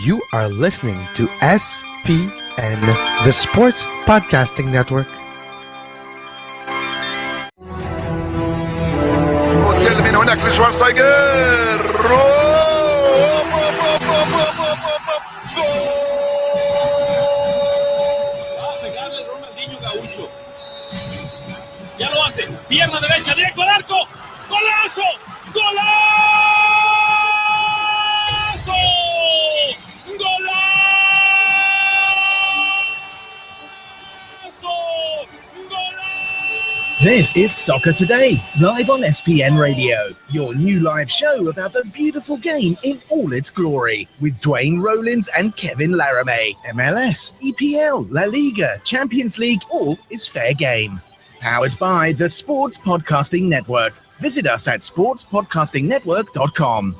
You are listening to SPN, the Sports Podcasting Network. وتكلم من هناك لشوارزنيجر. Va a pegarle Ronaldinho Gaucho. Ya lo hace. Pierna derecha, directo al arco. ¡Golazo! ¡Golazo! ¡Golazo! ¡Golazo! This is Soccer Today, live on SPN Radio, your new live show about the beautiful game in all its glory, with Duane, Rollins and Kevin Laramee. MLS, EPL, La Liga, Champions League, all is fair game. Powered by the Sports Podcasting Network. Visit us at sportspodcastingnetwork.com.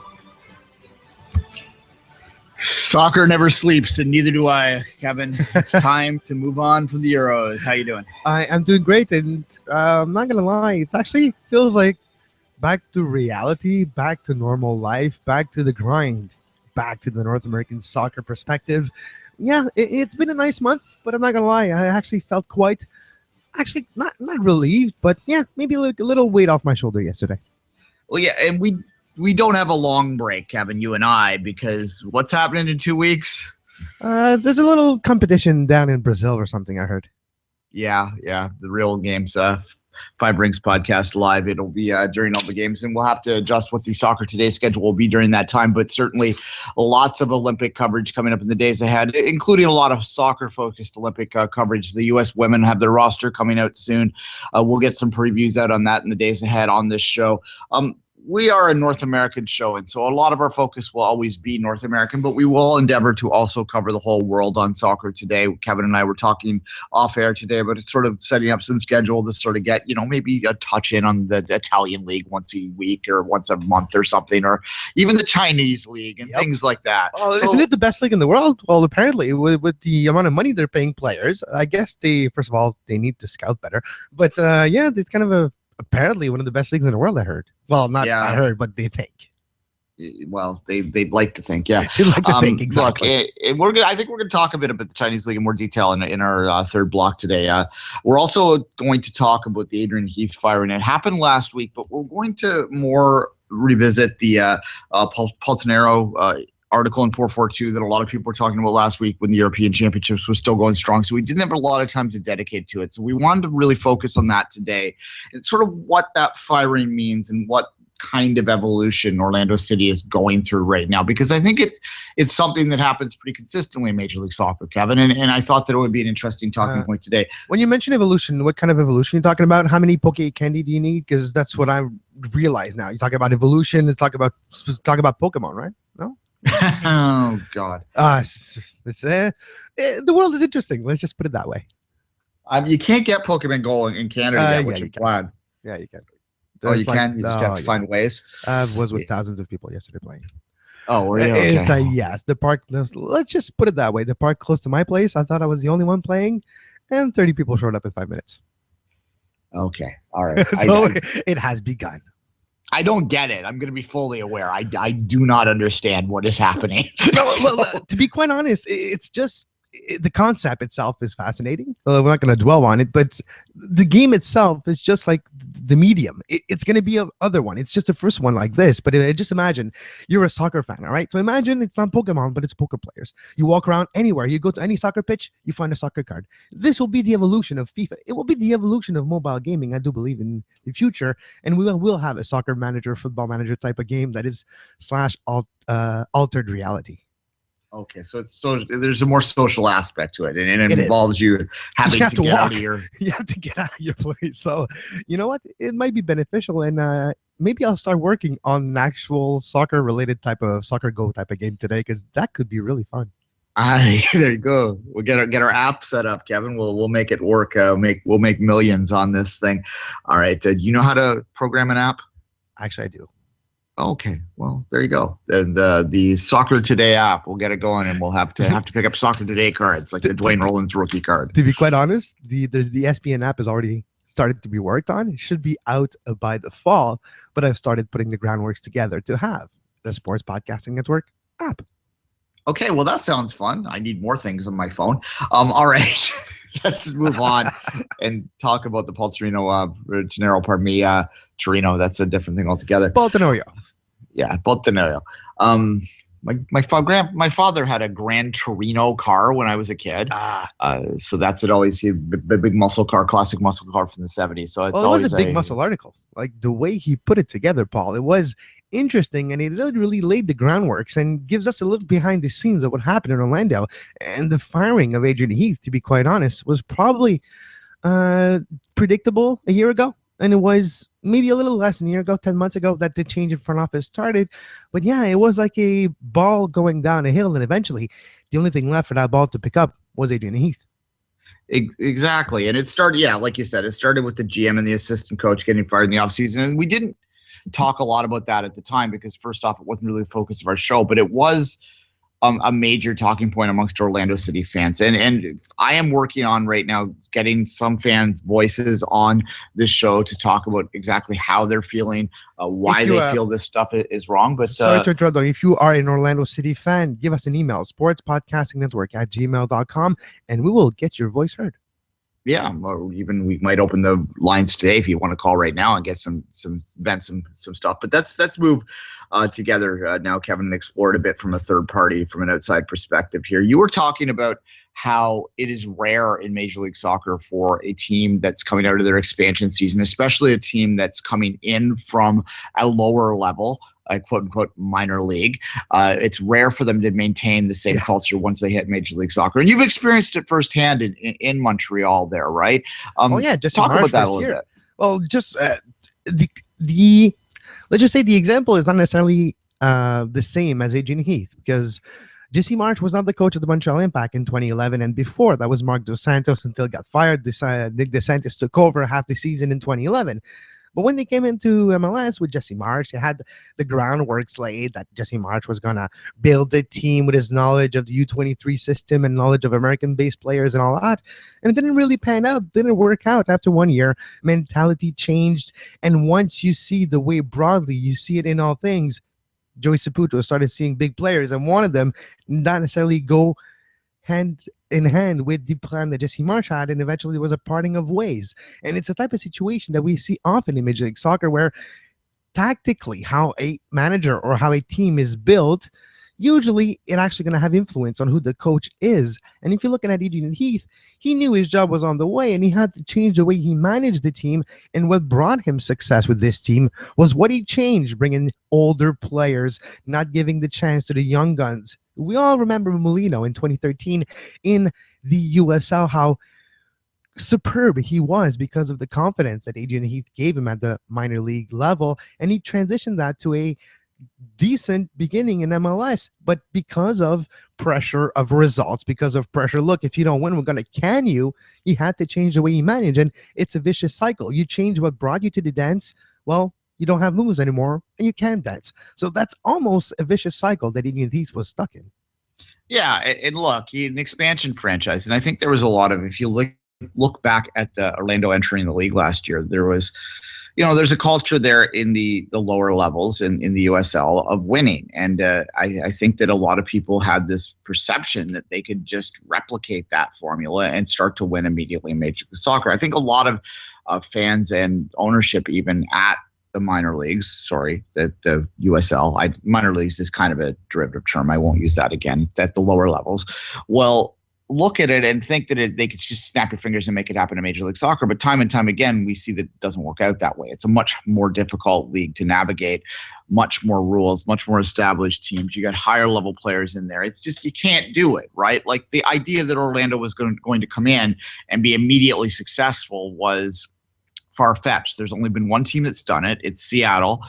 Soccer never sleeps, and neither do I, Kevin. It's time to move on from the Euros. How you doing? I am doing great, and I'm not going to lie, it actually feels like back to reality, back to normal life, back to the grind, back to the North American soccer perspective. Yeah, it's been a nice month, but I'm not going to lie, I actually felt quite, not relieved, but yeah, maybe a little weight off my shoulder yesterday. Well, yeah, and we don't have a long break, Kevin, you and I, because what's happening in 2 weeks? There's a little competition down in Brazil or something, I heard. Yeah, the real games. Five Rings podcast live. It'll be during all the games, and we'll have to adjust what the Soccer Today schedule will be during that time. But certainly lots of Olympic coverage coming up in the days ahead, including a lot of soccer-focused Olympic coverage. The U.S. women have their roster coming out soon. We'll get some previews out on that in the days ahead on this show. We are a North American show, and so a lot of our focus will always be North American, but we will endeavor to also cover the whole world on Soccer Today. Kevin and I were talking off air today, but it's sort of setting up some schedule to sort of get, maybe a touch in on the Italian League once a week or once a month or something, or even the Chinese League and things like that. Oh, isn't it the best league in the world? Well, apparently, with the amount of money they're paying players, I guess first of all, they need to scout better. But yeah, it's kind of apparently one of the best leagues in the world, I heard. Well, I heard, but they think. Well, they'd like to think, yeah. They like to think, exactly. Look, I think we're going to talk a bit about the Chinese League in more detail in our third block today. We're also going to talk about the Adian Heath firing. It happened last week, but we're going to more revisit the Poltonero article in 442 that a lot of people were talking about last week when the European Championships was still going strong. So we didn't have a lot of time to dedicate to it. So we wanted to really focus on that today and sort of what that firing means and what kind of evolution Orlando City is going through right now, because I think it's something that happens pretty consistently in Major League Soccer, Kevin, and I thought that it would be an interesting talking point today. When you mention evolution, what kind of evolution are you talking about? How many poke candy do you need? Because that's what I realize now. You talk about evolution, talk about Pokemon, right? No? Oh God! The world is interesting. Let's just put it that way. You can't get Pokemon Go in Canada yet, which I'm glad. Yeah, you can. You can. You just have to find ways. I was with thousands of people yesterday playing. Oh, were you? Okay. Yes. The park. Let's just put it that way. The park close to my place. I thought I was the only one playing, and 30 people showed up in 5 minutes. Okay. All right. So it has begun. I don't get it. I'm going to be fully aware. I do not understand what is happening. Well, to be quite honest, it's just the concept itself is fascinating. We're not going to dwell on it, but the game itself is just like the medium. It's going to be a other one. It's just the first one like this. But just imagine you're a soccer fan, all right? So imagine it's not Pokemon, but it's poker players. You walk around anywhere. You go to any soccer pitch, you find a soccer card. This will be the evolution of FIFA. It will be the evolution of mobile gaming, I do believe, in the future. And we will have a soccer manager, football manager type of game that is / altered reality. Okay, so there's a more social aspect to it, and it involves you having to get out of your. You have to get out of your place. So, you know what? It might be beneficial, and maybe I'll start working on an actual soccer-related soccer go type of game today, because that could be really fun. There you go. We'll get our app set up, Kevin. We'll make it work. We'll make millions on this thing. All right. Do you know how to program an app? Actually, I do. Okay, well, there you go. The Soccer Today app, we'll get it going, and we'll have to pick up Soccer Today cards, like the Duane Rollins rookie card. To be quite honest, the SPN app is already started to be worked on. It should be out by the fall, but I've started putting the groundworks together to have the Sports Podcasting Network app. Okay, well, that sounds fun. I need more things on my phone. All right. Let's move on and talk about the Paul Torino. That's a different thing altogether. Baltinorio. Yeah, Baltinorio. My father had a Gran Torino car when I was a kid. So that's it. Always a big muscle car, classic muscle car from the 70s. So it's always was a big muscle article. Like the way he put it together, Paul, it was interesting, and it really laid the groundworks and gives us a look behind the scenes of what happened in Orlando. And the firing of Adian Heath, to be quite honest, was probably predictable a year ago. And it was maybe a little less than a year ago, 10 months ago, that the change in front office started. But yeah, it was like a ball going down a hill. And eventually, the only thing left for that ball to pick up was Adian Heath. Exactly. And it started, like you said, it started with the GM and the assistant coach getting fired in the offseason. And we didn't talk a lot about that at the time because, first off, it wasn't really the focus of our show, but it was a major talking point amongst Orlando City fans. And I am working on right now getting some fans' voices on this show to talk about exactly how they're feeling, why they feel this stuff is wrong. But sorry to interrupt, though. If you are an Orlando City fan, give us an email, sportspodcastingnetwork@gmail.com, and we will get your voice heard. Yeah, or even we might open the lines today if you want to call right now and get some stuff. But let's move together now, Kevin, and explore it a bit from a third party, from an outside perspective here. You were talking about how it is rare in Major League Soccer for a team that's coming out of their expansion season, especially a team that's coming in from a lower level, a quote-unquote minor league. It's rare for them to maintain the same culture once they hit Major League Soccer. And you've experienced it firsthand in Montreal there, right? Just talk about that a little bit. Well, just let's just say the example is not necessarily the same as Adian Heath, because Jesse Marsch was not the coach of the Montreal Impact in 2011, and before that was Mark Dos Santos until got fired. Nick DeSantis took over half the season in 2011. But when they came into MLS with Jesse Marsch, they had the groundworks laid that Jesse Marsch was going to build a team with his knowledge of the U23 system and knowledge of American-based players and all that. And it didn't really pan out, didn't work out after 1 year. Mentality changed. And once you see the way broadly, you see it in all things, Joey Saputo started seeing big players and wanted them not necessarily go hand in hand with the plan that Jesse Marsch had, and eventually there was a parting of ways. And it's a type of situation that we see often in Major League Soccer where tactically how a manager or how a team is built, usually it's actually going to have influence on who the coach is. And if you're looking at Adian Heath, he knew his job was on the way and he had to change the way he managed the team. And what brought him success with this team was what he changed, bringing older players, not giving the chance to the young guns. We all remember Molino in 2013 in the USL, how superb he was because of the confidence that Adian Heath gave him at the minor league level. And he transitioned that to a decent beginning in MLS, but because of pressure of results, because of pressure, look, if you don't win, we're going to can you, he had to change the way he managed. And it's a vicious cycle. You change what brought you to the dance, well, you don't have moves anymore and you can't dance. So that's almost a vicious cycle that Adian Heath was stuck in. Yeah, and look, an expansion franchise, and I think there was a lot of, if you look back at the Orlando entering the league last year, there was, there's a culture there in the lower levels in the USL of winning. And I think that a lot of people had this perception that they could just replicate that formula and start to win immediately in Major League Soccer. I think a lot of fans and ownership even at the minor leagues, that the USL, minor leagues is kind of a derivative term. I won't use that again, at the lower levels. Well, look at it and think that they could just snap your fingers and make it happen in Major League Soccer. But time and time again, we see that it doesn't work out that way. It's a much more difficult league to navigate, much more rules, much more established teams. You got higher level players in there. It's just, you can't do it, right? Like the idea that Orlando was going to come in and be immediately successful was far-fetched. There's only been one team that's done it. It's Seattle.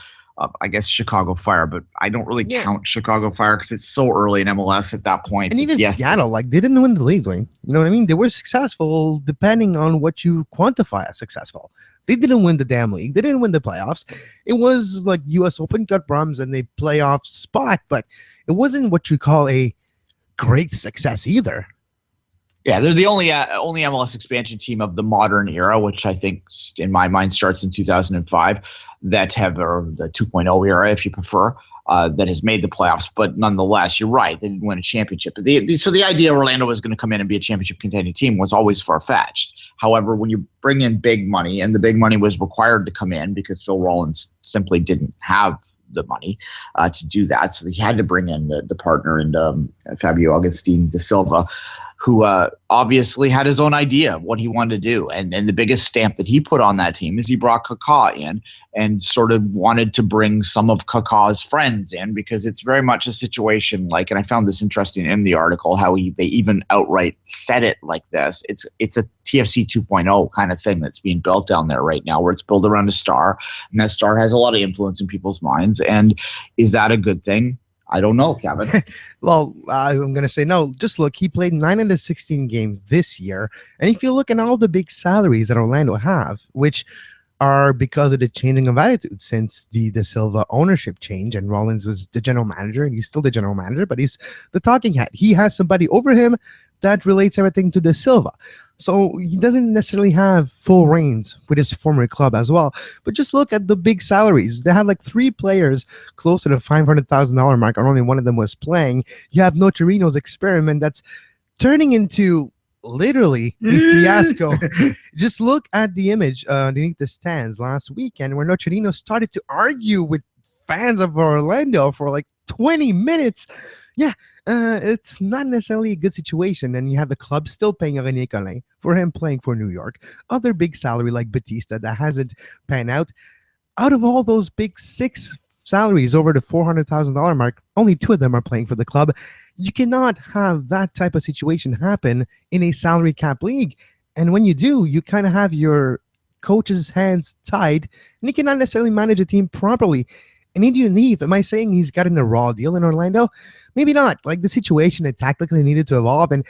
I guess Chicago Fire, but I don't really count Chicago Fire because it's so early in MLS at that point. And even Seattle, they didn't win the league, Duane. You know what I mean? They were successful depending on what you quantify as successful. They didn't win the damn league. They didn't win the playoffs. It was like U.S. Open, got bronze, and a playoff spot, but it wasn't what you call a great success either. Yeah, they're the only MLS expansion team of the modern era, which I think, in my mind, starts in 2005. That have, or the 2.0 era, if you prefer, that has made the playoffs. But nonetheless, you're right. They didn't win a championship. So the idea Orlando was going to come in and be a championship contending team was always far-fetched. However, when you bring in big money, and the big money was required to come in because Phil Rollins simply didn't have the money to do that. So he had to bring in the partner and Fabio Augustin da Silva, who obviously had his own idea of what he wanted to do. And the biggest stamp that he put on that team is he brought Kaká in and sort of wanted to bring some of Kaká's friends in, because it's very much a situation like, and I found this interesting in the article, how they even outright said it like this. It's a TFC 2.0 kind of thing that's being built down there right now, where it's built around a star, and that star has a lot of influence in people's minds. And is that a good thing? I don't know, Kevin. Well, I'm going to say no. Just look, he played 9 of the 16 games this year. And if you look at all the big salaries that Orlando have, which are because of the changing of attitude since the Da Silva ownership change, and Rollins was the general manager, and he's still the general manager, but he's the talking head. He has somebody over him that relates everything to Da Silva. So he doesn't necessarily have full reins with his former club as well. But just look at the big salaries. They have like 3 players close to the $500,000 mark, and only one of them was playing. You have Nocerino's experiment that's turning into literally a fiasco. Just look at the image underneath the stands last weekend, where Nocerino started to argue with fans of Orlando for like 20 minutes. Yeah, it's not necessarily a good situation. And you have the club still paying René Collin for him playing for New York. Other big salary like Batista that hasn't panned out. Out of all those big 6 salaries over the $400,000 mark, only 2 of them are playing for the club. You cannot have that type of situation happen in a salary cap league. And when you do, you kind of have your coach's hands tied, and he cannot necessarily manage a team properly. And Adian Heath, am I saying he's gotten a raw deal in Orlando? Maybe not. Like, the situation that tactically needed to evolve, and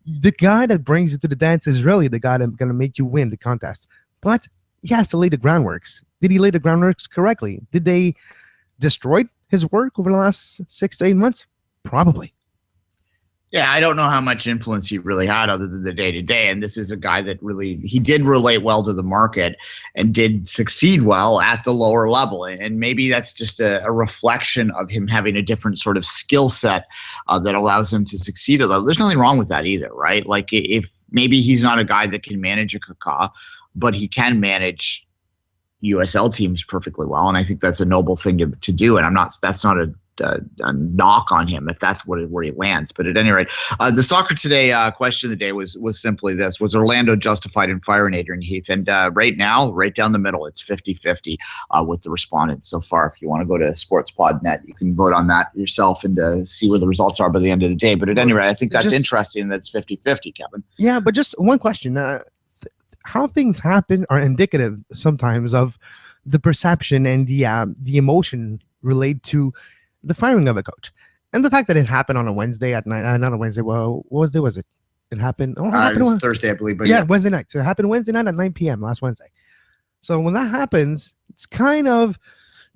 the guy that brings you to the dance is really the guy that's going to make you win the contest. But he has to lay the groundworks. Did he lay the groundworks correctly? Did they destroy his work over the last 6 to 8 months? Probably. Yeah, I don't know how much influence he really had other than the day-to-day. And this is a guy that he did relate well to the market and did succeed well at the lower level. And maybe that's just a reflection of him having a different sort of skill set that allows him to succeed. Although there's nothing wrong with that either, right? Like, if maybe he's not a guy that can manage a Kaká, but he can manage USL teams perfectly well. And I think that's a noble thing to do. And that's not a knock on him if that's where he lands. But at any rate, the Soccer Today question of the day was simply this: was Orlando justified in firing Adian Heath? And right now, right down the middle, it's 50-50 with the respondents so far. If you want to go to SportsPod.net, you can vote on that yourself and see where the results are by the end of the day. But at any rate, I think that's interesting that it's 50-50, Kevin. Yeah, but just one question. How things happen are indicative sometimes of the perception and the emotion related to the firing of a coach. And the fact that it happened on a Wednesday at night, not a Wednesday, well, what day was it? It happened, it was Thursday, I believe. But yeah, Wednesday night. So it happened Wednesday night at 9 p.m. last Wednesday. So when that happens, it's kind of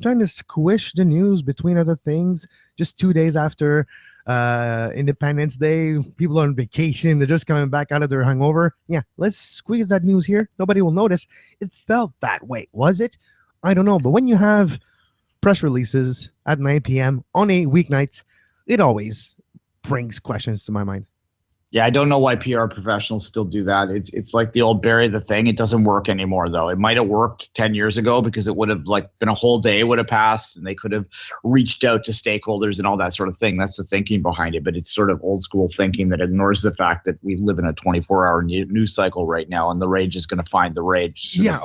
trying to squish the news between other things. Just 2 days after Independence Day, people are on vacation, they're just coming back out of their hangover. Yeah, let's squeeze that news here. Nobody will notice. It felt that way. Was it? I don't know. But when you have press releases at 9 p.m. on a weeknight, it always brings questions to my mind. Yeah, I don't know why PR professionals still do that. It's like the old bury the thing. It doesn't work anymore, though. It might have worked 10 years ago because it would have been a whole day would have passed and they could have reached out to stakeholders and all that sort of thing. That's the thinking behind it. But it's sort of old school thinking that ignores the fact that we live in a 24-hour news cycle right now, and the rage is going to find the rage. Yeah,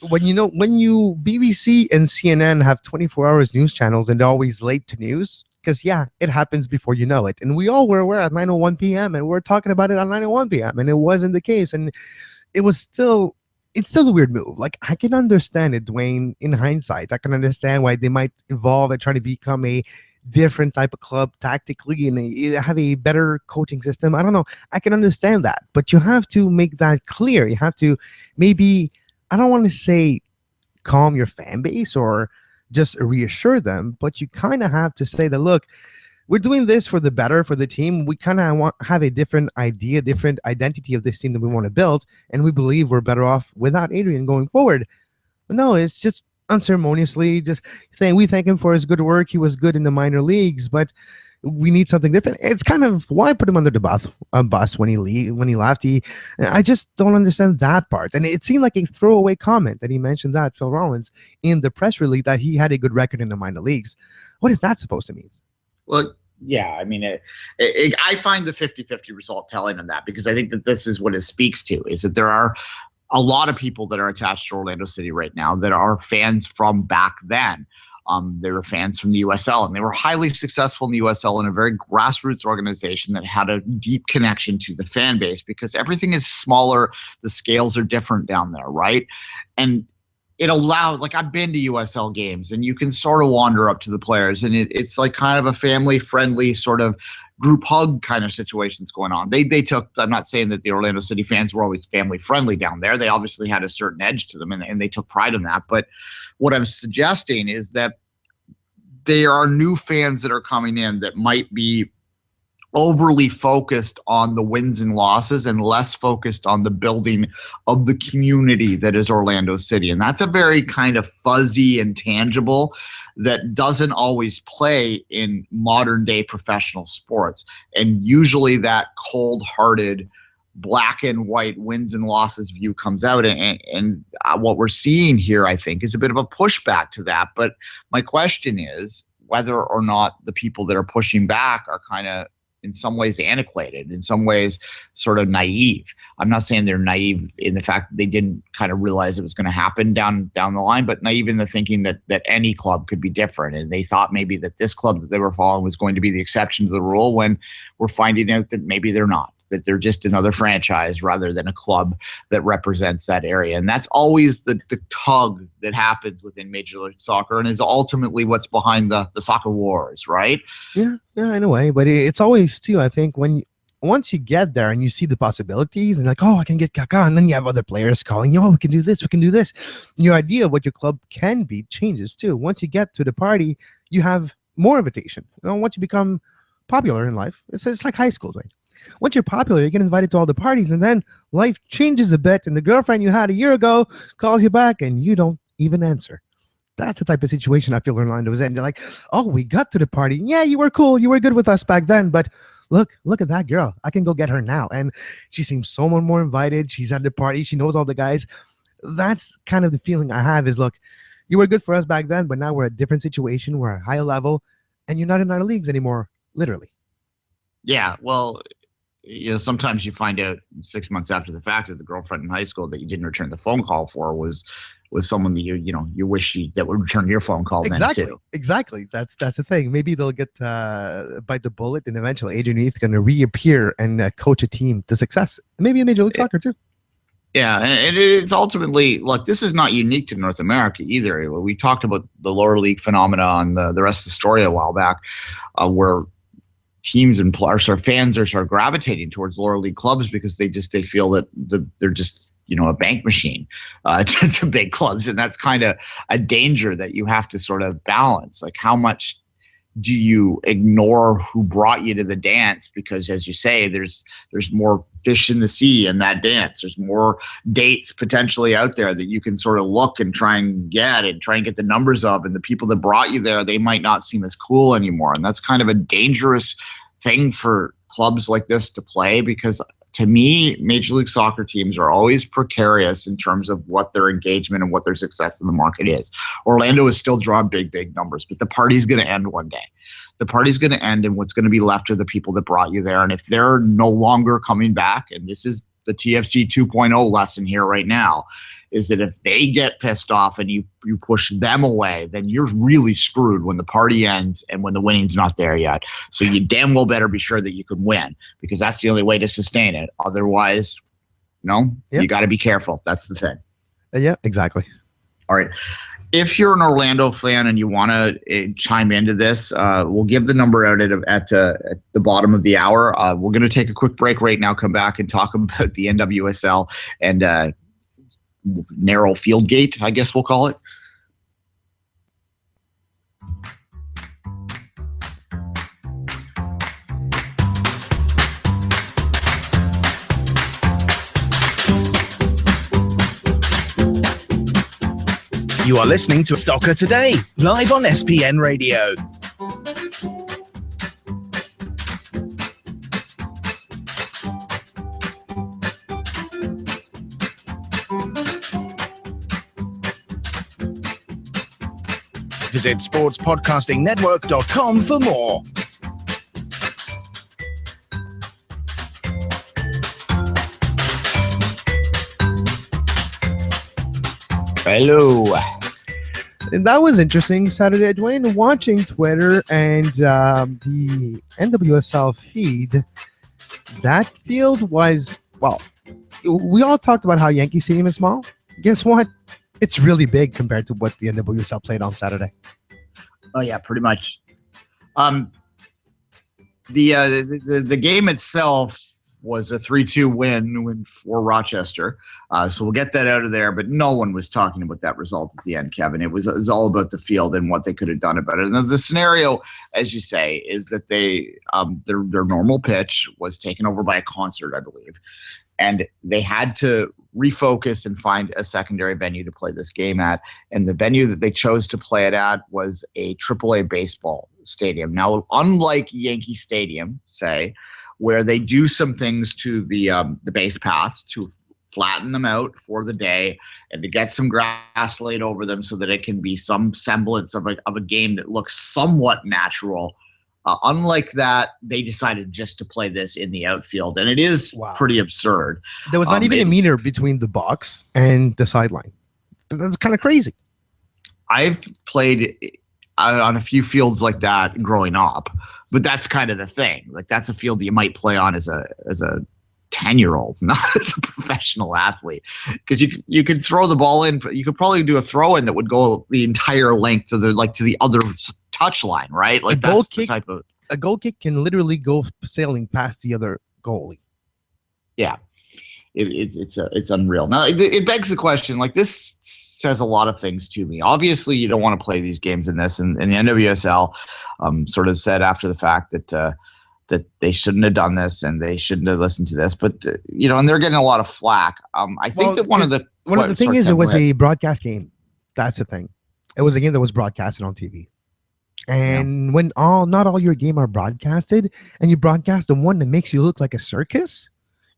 when you BBC and CNN have 24 hours news channels and they're always late to news. Because, yeah, it happens before you know it. And we all were aware at 9:01 p.m. and we're talking about it at 9:01 p.m. And it wasn't the case. And it's still a weird move. Like, I can understand it, Duane, in hindsight. I can understand why they might evolve and try to become a different type of club tactically and have a better coaching system. I don't know. I can understand that. But you have to make that clear. You have to maybe, I don't want to say calm your fan base or just reassure them, but you kind of have to say that, look, we're doing this for the better for the team. We kind of have a different idea, different identity of this team that we want to build, and we believe we're better off without Adian going forward. But no, it's just unceremoniously, just saying we thank him for his good work. He was good in the minor leagues, but we need something different. It's kind of why put him under the bus when he left. I just don't understand that part. And it seemed like a throwaway comment that he mentioned that Phil Rollins in the press release that he had a good record in the minor leagues. What is that supposed to mean? Well, yeah, I mean, I find the 50-50 result telling on that, because I think that this is what it speaks to, is that there are a lot of people that are attached to Orlando City right now that are fans from back then. They were fans from the USL, and they were highly successful in the USL in a very grassroots organization that had a deep connection to the fan base, because everything is smaller. The scales are different down there, right? And it allowed, like, I've been to USL games, and you can sort of wander up to the players, and it's like kind of a family-friendly sort of group hug kind of situations going on. They took, I'm not saying that the Orlando City fans were always family-friendly down there. They obviously had a certain edge to them, and they took pride in that. But what I'm suggesting is that there are new fans that are coming in that might be overly focused on the wins and losses and less focused on the building of the community that is Orlando City. And that's a very kind of fuzzy and tangible that doesn't always play in modern day professional sports. And usually that cold-hearted black and white wins and losses view comes out. And what we're seeing here, I think, is a bit of a pushback to that. But my question is whether or not the people that are pushing back are kind of in some ways antiquated, in some ways sort of naive. I'm not saying they're naive in the fact that they didn't kind of realize it was going to happen down the line, but naive in the thinking that any club could be different. And they thought maybe that this club that they were following was going to be the exception to the rule, when we're finding out that maybe they're not, that they're just another franchise rather than a club that represents that area. And that's always the tug that happens within Major League Soccer, and is ultimately what's behind the soccer wars, right? Yeah, in a way. But it's always, too, I think, once you get there and you see the possibilities and like, oh, I can get Kaká, and then you have other players calling you, oh, we can do this. Your idea of what your club can be changes, too. Once you get to the party, you have more invitation. Once you become popular in life, it's like high school, Duane. Once you're popular, you get invited to all the parties, and then life changes a bit, and the girlfriend you had a year ago calls you back, and you don't even answer. That's the type of situation I feel Orlando is in. They're like, oh, we got to the party. Yeah, you were cool. You were good with us back then, but look at that girl. I can go get her now. And she seems so much more invited. She's at the party. She knows all the guys. That's kind of the feeling I have is, look, you were good for us back then, but now we're at a different situation. We're at a higher level, and you're not in our leagues anymore, literally. Yeah, well, sometimes you find out 6 months after the fact that the girlfriend in high school that you didn't return the phone call for was someone that you wish that would return your phone call. Exactly. Then too. Exactly. That's the thing. Maybe they'll get bite the bullet, and eventually Adian Heath going to reappear and coach a team to success. Maybe in Major League Soccer too. Yeah, and it's ultimately, look, this is not unique to North America either. We talked about the lower league phenomena on the rest of the story a while back, where teams and fans are sort of gravitating towards lower league clubs because they feel that they're just a bank machine to big clubs, and that's kind of a danger that you have to sort of balance. Like, how much do you ignore who brought you to the dance? Because, as you say, there's more fish in the sea in that dance. There's more dates potentially out there that you can sort of look and try and get the numbers of. And the people that brought you there, they might not seem as cool anymore. And that's kind of a dangerous thing for clubs like this to play, because to me, Major League Soccer teams are always precarious in terms of what their engagement and what their success in the market is. Orlando is still drawing big numbers, but the party's going to end one day. The party's going to end, and what's going to be left are the people that brought you there. And if they're no longer coming back, and this is the TFC 2.0 lesson here right now, is that if they get pissed off and you push them away, then you're really screwed when the party ends and when the winning's not there yet. So you damn well better be sure that you can win, because that's the only way to sustain it. Otherwise, you got to be careful. That's the thing. Yeah, exactly. All right. If you're an Orlando fan and you want to chime into this, we'll give the number out at the bottom of the hour. We're going to take a quick break right now, come back and talk about the NWSL and narrow field gate, I guess we'll call it. You are listening to Soccer Today, live on SPN Radio. Visit sportspodcastingnetwork.com for more. Hello. And that was interesting Saturday, Duane, watching Twitter and the NWSL feed. That field was, well, we all talked about how Yankee Stadium is small. Guess what? It's really big compared to what the NWSL played on Saturday. Oh yeah, pretty much. The game itself was a 3-2 win for Rochester. So we'll get that out of there. But no one was talking about that result at the end, Kevin. It was all about the field and what they could have done about it. And the scenario, as you say, is that their normal pitch was taken over by a concert, I believe. And they had to refocus and find a secondary venue to play this game at. And the venue that they chose to play it at was a AAA baseball stadium. Now, unlike Yankee Stadium, say, where they do some things to the base paths to flatten them out for the day and to get some grass laid over them so that it can be some semblance of a game that looks somewhat natural. Unlike that, they decided just to play this in the outfield, and it is pretty absurd. There was not even a meter between the box and the sideline. That's kind of crazy. I've played on a few fields like that growing up, but that's kind of the thing. Like, that's a field that you might play on as a 10-year-old, not as a professional athlete, because you could throw the ball in. You could probably do a throw in that would go the entire length to the other touch line, right? Like, that's the type of a goal kick can literally go sailing past the other goalie. Yeah, it's unreal. Now it begs the question. Like, this says a lot of things to me. Obviously, you don't want to play these games in this, and the NWSL sort of said after the fact that they shouldn't have done this and they shouldn't have listened to this. But and they're getting a lot of flack. I think that one of the thing is, it was a broadcast game. That's the thing. It was a game that was broadcasted on TV. And when not all your game are broadcasted, and you broadcast the one that makes you look like a circus,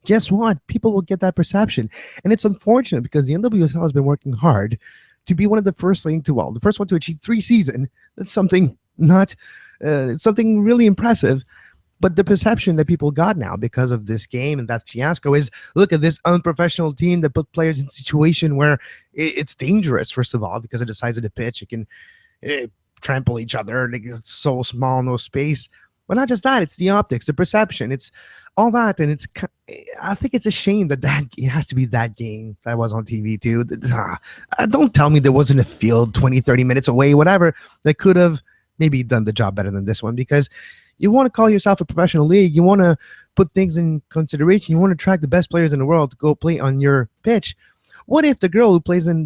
guess what? People will get that perception. And it's unfortunate because the NWSL has been working hard to be one of the first one to achieve 3 seasons. That's something something really impressive. But the perception that people got now because of this game and that fiasco is, look at this unprofessional team that put players in a situation where it's dangerous, first of all, because of the size of the pitch. It can trample each other. It's so small, no space. But not just that, it's the optics, the perception, it's all that. And I think it's a shame that it has to be that game that was on TV too. Don't tell me there wasn't a field 20, 30 minutes away, whatever, that could have maybe done the job better than this one, because you want to call yourself a professional league. You want to put things in consideration. You want to attract the best players in the world to go play on your pitch. What if the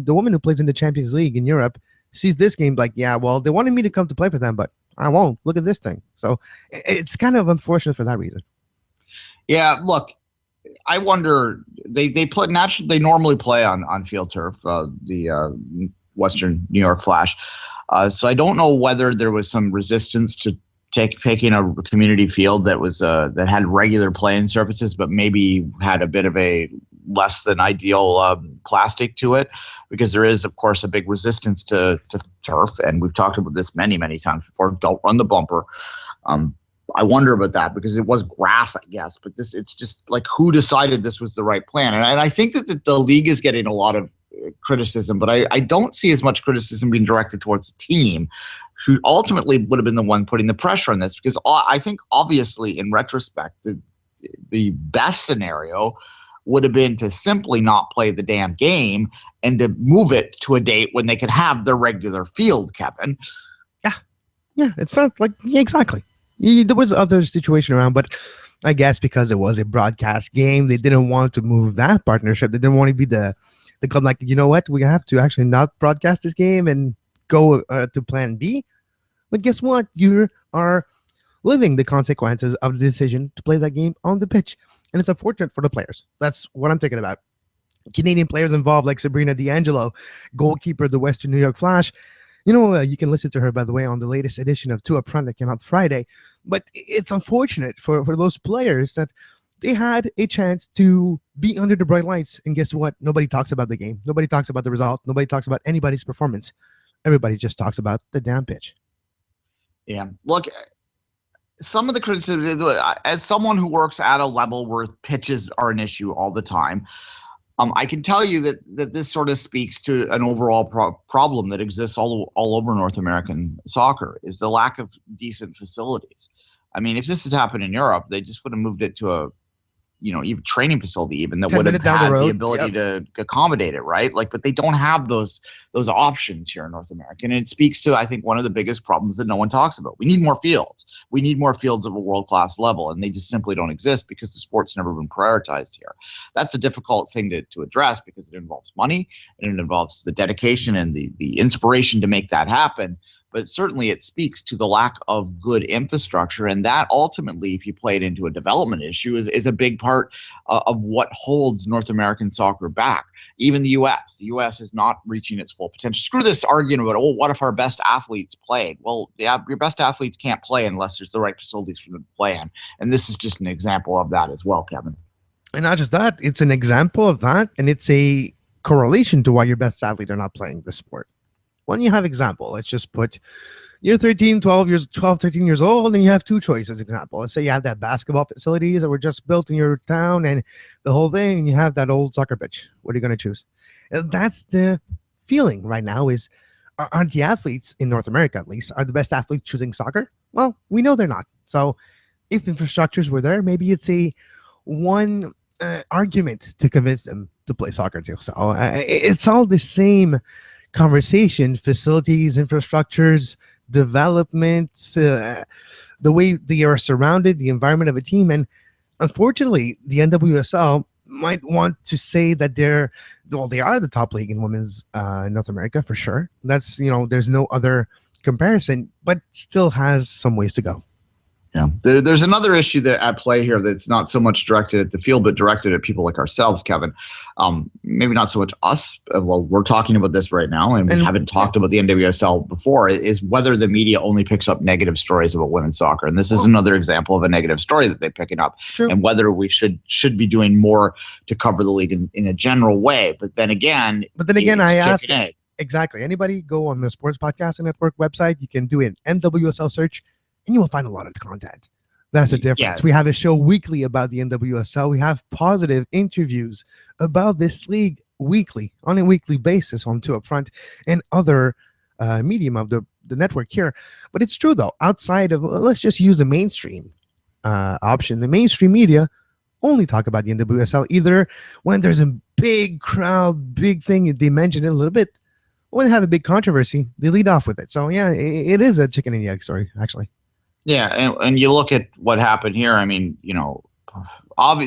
woman who plays in the Champions League in Europe sees this game like, yeah, well, they wanted me to come to play for them, but I won't. Look at this thing. So it's kind of unfortunate for that reason. Yeah, look, I wonder, they normally play on field turf, the Western New York Flash. So I don't know whether there was some resistance to picking a community field that was that had regular playing surfaces, but maybe had a bit of a less than ideal plastic to it, because there is, of course, a big resistance to turf, and we've talked about this many times before. Don't run the bumper. I wonder about that, because it was grass, I guess, but it's just like, who decided this was the right plan? And I think that the league is getting a lot of criticism, but I don't see as much criticism being directed towards the team, who ultimately would have been the one putting the pressure on this, because I think, obviously, in retrospect, the best scenario would have been to simply not play the damn game and to move it to a date when they could have their regular field, Kevin. Yeah, it's not like, exactly. There was other situation around, but I guess because it was a broadcast game, they didn't want to move that partnership. They didn't want to be the club like, you know what, we have to actually not broadcast this game and go to plan B. But guess what? You are living the consequences of the decision to play that game on the pitch. And it's unfortunate for the players. That's what I'm thinking about. Canadian players involved like Sabrina D'Angelo, goalkeeper of the Western New York Flash. You can listen to her, by the way, on the latest edition of Two Upfront that came out Friday. But it's unfortunate for those players that they had a chance to be under the bright lights. And guess what? Nobody talks about the game. Nobody talks about the result. Nobody talks about anybody's performance. Everybody just talks about the damn pitch. Yeah. Look, some of the criticism, as someone who works at a level where pitches are an issue all the time, I can tell you that this sort of speaks to an overall problem that exists all over North American soccer, is the lack of decent facilities. I mean, if this had happened in Europe, they just would have moved it to a, even training facility even that would have had the ability to accommodate it, right? But they don't have those options here in North America. And it speaks to, I think, one of the biggest problems that no one talks about. We need more fields. We need more fields of a world-class level, and they just simply don't exist because the sport's never been prioritized here. That's a difficult thing to address because it involves money and it involves the dedication and the inspiration to make that happen. But certainly it speaks to the lack of good infrastructure. And that ultimately, if you play it into a development issue, is a big part of what holds North American soccer back. Even the U.S. The U.S. is not reaching its full potential. Screw this argument about, what if our best athletes played? Well, yeah, your best athletes can't play unless there's the right facilities for them to play in. And this is just an example of that as well, Kevin. And not just that, it's an example of that. And it's a correlation to why your best athletes are not playing the sport. When you have example, let's just put you're 13 years old, and you have two choices. Example, let's say you have that basketball facilities that were just built in your town and the whole thing, and you have that old soccer pitch. What are you going to choose? And that's the feeling right now is, aren't the athletes in North America, at least, are the best athletes choosing soccer? Well, we know they're not. So if infrastructures were there, maybe it's a one argument to convince them to play soccer too. So it's all the same conversation: facilities, infrastructures, developments, the way they are surrounded, the environment of a team. And unfortunately, the NWSL might want to say that they are the top league in women's North America for sure. That's, there's no other comparison, but still has some ways to go. Yeah, there's another issue at play here that's not so much directed at the field, but directed at people like ourselves, Kevin. Maybe not so much us. Well, we're talking about this right now, and we haven't talked about the NWSL before, is whether the media only picks up negative stories about women's soccer. And this is another example of a negative story that they're picking up. True. And whether we should be doing more to cover the league in a general way. But then again, I ask, exactly, anybody go on the Sports Podcasting Network website, you can do an NWSL search, and you will find a lot of content. That's the difference. Yeah. We have a show weekly about the NWSL. We have positive interviews about this league on a weekly basis on Two Upfront and other medium of the network here. But it's true, though, outside of, let's just use the mainstream option. The mainstream media only talk about the NWSL either when there's a big crowd, big thing, they mention it a little bit. When they have a big controversy, they lead off with it. So, yeah, it is a chicken and the egg story, actually. Yeah, and you look at what happened here. I mean,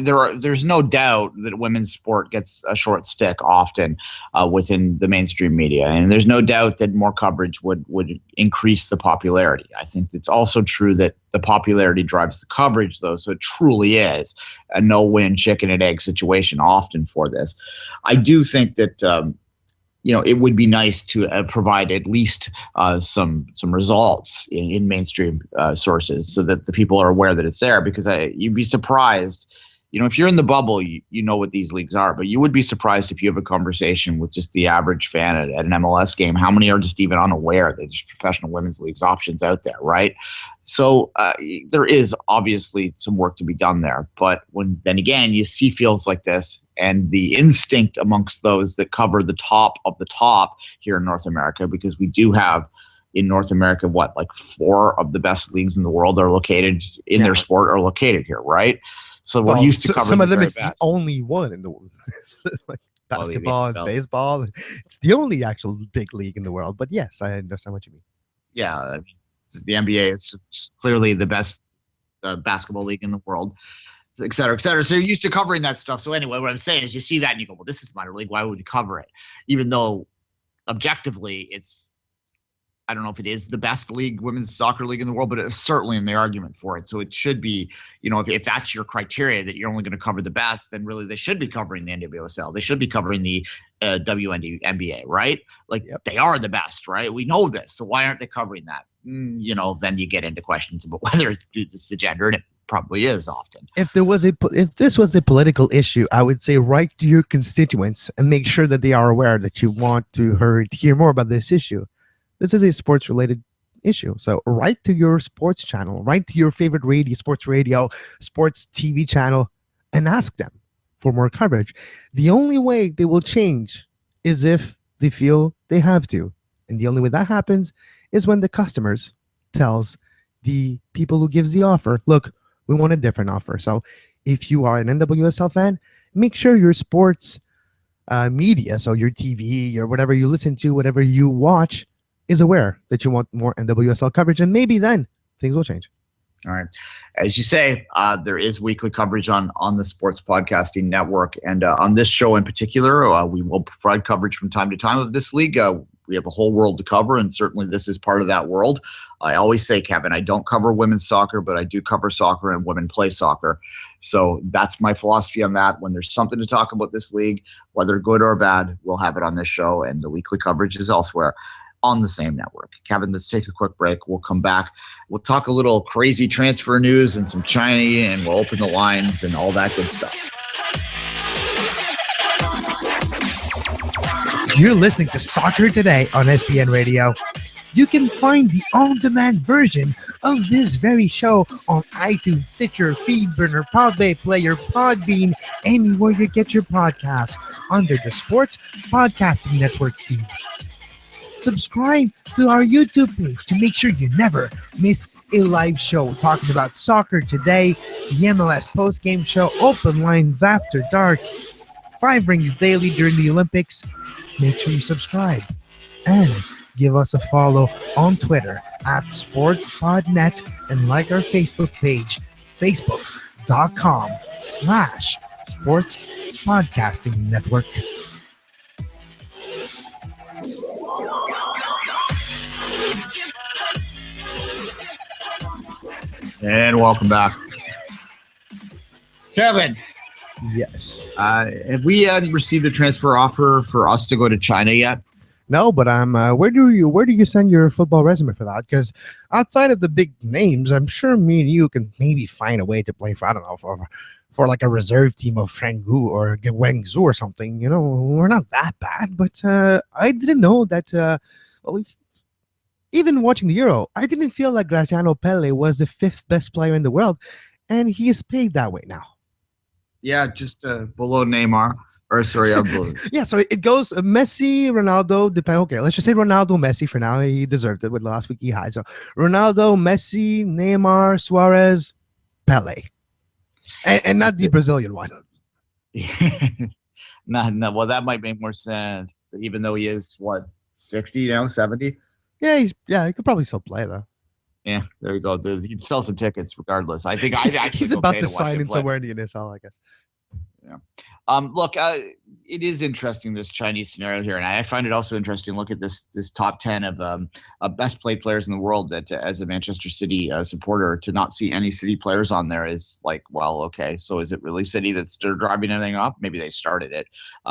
there's no doubt that women's sport gets a short stick often within the mainstream media, and there's no doubt that more coverage would increase the popularity. I think it's also true that the popularity drives the coverage, though, so it truly is a no-win chicken and egg situation often for this. I do think that it would be nice to provide at least some results in mainstream sources so that the people are aware that it's there, because you'd be surprised. If you're in the bubble, you know what these leagues are, but you would be surprised if you have a conversation with just the average fan at an MLS game, how many are just even unaware that there's professional women's leagues options out there, right? So there is obviously some work to be done there. But then again, you see fields like this, and the instinct amongst those that cover the top of the top here in North America, because we do have in North America, like 4 of the best leagues in the world are located in their sport are located here, right? So we're used to covering some of them. It's best. The only one in the world, like basketball and baseball. It's the only actual big league in the world. But yes, I understand what you mean. Yeah, the NBA is clearly the best basketball league in the world, et cetera, et cetera. So you're used to covering that stuff. So anyway, what I'm saying is you see that and you go, well, this is minor league. Why would you cover it? Even though objectively it's I don't know if it is the best league, women's soccer league in the world, but it's certainly in the argument for it. So it should be, if that's your criteria that you're only going to cover the best, then really they should be covering the NWSL. They should be covering the WNBA, right? They are the best, right? We know this. So why aren't they covering that? Then you get into questions about whether it's the gender, and it probably is often. If this was a political issue, I would say write to your constituents and make sure that they are aware that you want to hear more about this issue. This is a sports-related issue. So write to your sports channel, write to your favorite sports radio, sports TV channel, and ask them for more coverage. The only way they will change is if they feel they have to. And the only way that happens is when the customers tells the people who gives the offer, look, we want a different offer. So if you are an NWSL fan, make sure your sports media, so your TV or whatever you listen to, whatever you watch, is aware that you want more NWSL coverage, and maybe then things will change. All right. As you say, there is weekly coverage on the Sports Podcasting Network. And on this show in particular, we will provide coverage from time to time of this league. We have a whole world to cover, and certainly this is part of that world. I always say, Kevin, I don't cover women's soccer, but I do cover soccer, and women play soccer. So that's my philosophy on that. When there's something to talk about this league, whether good or bad, we'll have it on this show, and the weekly coverage is elsewhere on the same network. Kevin, let's take a quick break. We'll come back. We'll talk a little crazy transfer news and some China, and we'll open the lines and all that good stuff. You're listening to Soccer Today on SPN Radio. You can find the on-demand version of this very show on iTunes, Stitcher, Feedburner, Podbay Player, Podbean, anywhere you get your podcasts under the Sports Podcasting Network feed. Subscribe to our YouTube page to make sure you never miss a live show talking about soccer today, the MLS post-game show, open lines after dark, 5 rings daily during the Olympics. Make sure you subscribe and give us a follow on Twitter at SportsPodNet, and like our Facebook page, facebook.com/Sports Podcasting Network. And welcome back. Kevin. Yes. Have we received a transfer offer for us to go to China yet? No, but where do you send your football resume for that? Because outside of the big names, I'm sure me and you can maybe find a way to play for, I don't know, for like a reserve team of Shanggu or Guangzhou or something. We're not that bad, but I didn't know that. Even watching the Euro, I didn't feel like Graziano Pelle was the 5th best player in the world, and he is paid that way now. Yeah, just below Neymar. Or sorry, yeah, so it goes Messi, Ronaldo, okay, let's just say Ronaldo, Messi for now. He deserved it with last week he had. So Ronaldo, Messi, Neymar, Suarez, Pele. And not the Brazilian one. No, well, that might make more sense, even though he is, 60 now, 70? Yeah, he could probably still play, though. Yeah, there you go. He'd sell some tickets regardless. I think he's about to sign in somewhere in the NSL, I guess. Yeah. Look, it is interesting, this Chinese scenario here, and I find it also interesting. Look at this top 10 of best played players in the world. That as a Manchester City supporter, to not see any City players on there is like, well, okay. So is it really City that's driving everything up? Maybe they started it.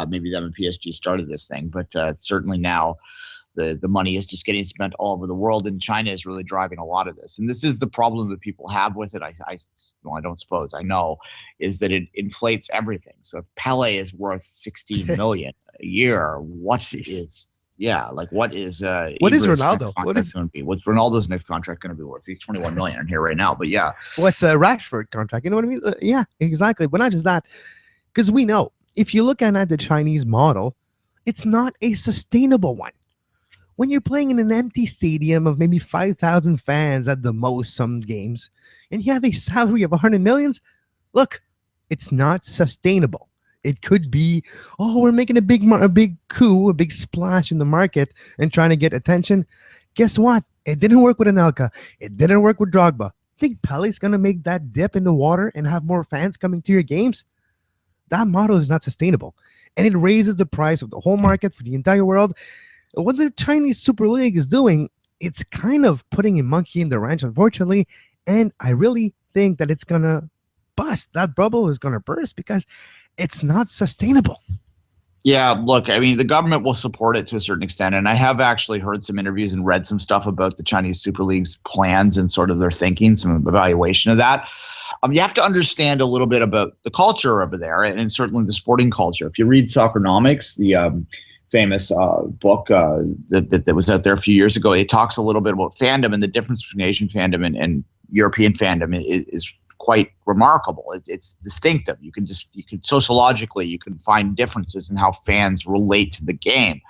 Maybe them and PSG started this thing, but certainly now. The money is just getting spent all over the world, and China is really driving a lot of this. And this is the problem that people have with it. I know, is that it inflates everything. So if Pele is worth $16 million a year, what is Ronaldo? What is going to be? What's Ronaldo's next contract going to be worth? He's $21 million in here right now, but yeah. What's a Rashford contract? You know what I mean? Yeah, exactly. But not just that, because we know if you look at the Chinese model, it's not a sustainable one. When you're playing in an empty stadium of maybe 5,000 fans at the most some games, and you have a salary of 100 millions, look, it's not sustainable. It could be, we're making a big coup, a big splash in the market and trying to get attention. Guess what? It didn't work with Anelka. It didn't work with Drogba. Think Pele's going to make that dip in the water and have more fans coming to your games? That model is not sustainable. And it raises the price of the whole market for the entire world. What the Chinese Super League is doing it's kind of putting a monkey in the wrench, unfortunately. And I really think that it's going to bust. That bubble is going to burst because it's not sustainable. Yeah, look, I mean, the government will support it to a certain extent. And I have actually heard some interviews and read some stuff about the Chinese Super League's plans and sort of their thinking, some evaluation of that. You have to understand a little bit about the culture over there and certainly the sporting culture. If you read Soccernomics, the famous book that was out there a few years ago, it talks a little bit about fandom, and the difference between Asian fandom and European fandom is quite remarkable. It's distinctive. You can sociologically, you can find differences in how fans relate to the game.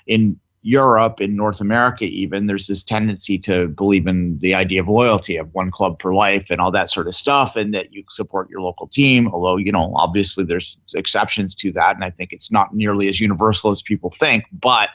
In Europe, in North America even, there's this tendency to believe in the idea of loyalty, of one club for life and all that sort of stuff, and that you support your local team, although, obviously there's exceptions to that, and I think it's not nearly as universal as people think, but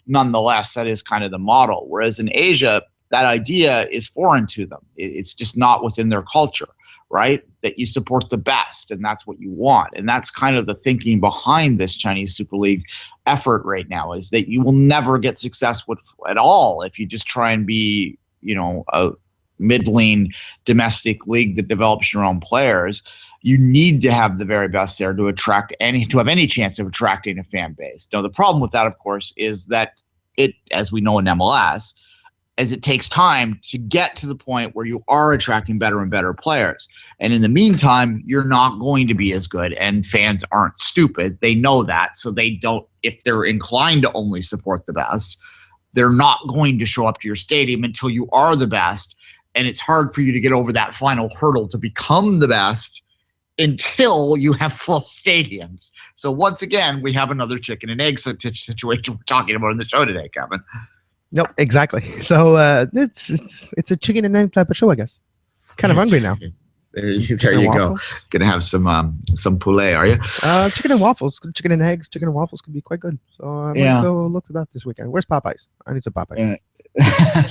nonetheless, that is kind of the model. Whereas in Asia, that idea is foreign to them. It's just not within their culture, right? That you support the best, and that's what you want. And that's kind of the thinking behind this Chinese Super League effort right now, is that you will never get success at all if you just try and be, a middling domestic league that develops your own players. You need to have the very best there to have any chance of attracting a fan base. Now, the problem with that, of course, is that as we know in MLS, as it takes time to get to the point where you are attracting better and better players. And in the meantime, you're not going to be as good, and fans aren't stupid. They know that. So they don't, if they're inclined to only support the best, they're not going to show up to your stadium until you are the best. And it's hard for you to get over that final hurdle to become the best until you have full stadiums. So once again, we have another chicken and egg situation we're talking about in the show today, Kevin. Nope, exactly. So it's a chicken and egg type of show, I guess. Kind of hungry now. There you go. Gonna have some poulet, are you? Chicken and waffles, chicken and eggs, chicken and waffles could be quite good. So I'm gonna go look for that this weekend. Where's Popeyes? I need some Popeyes.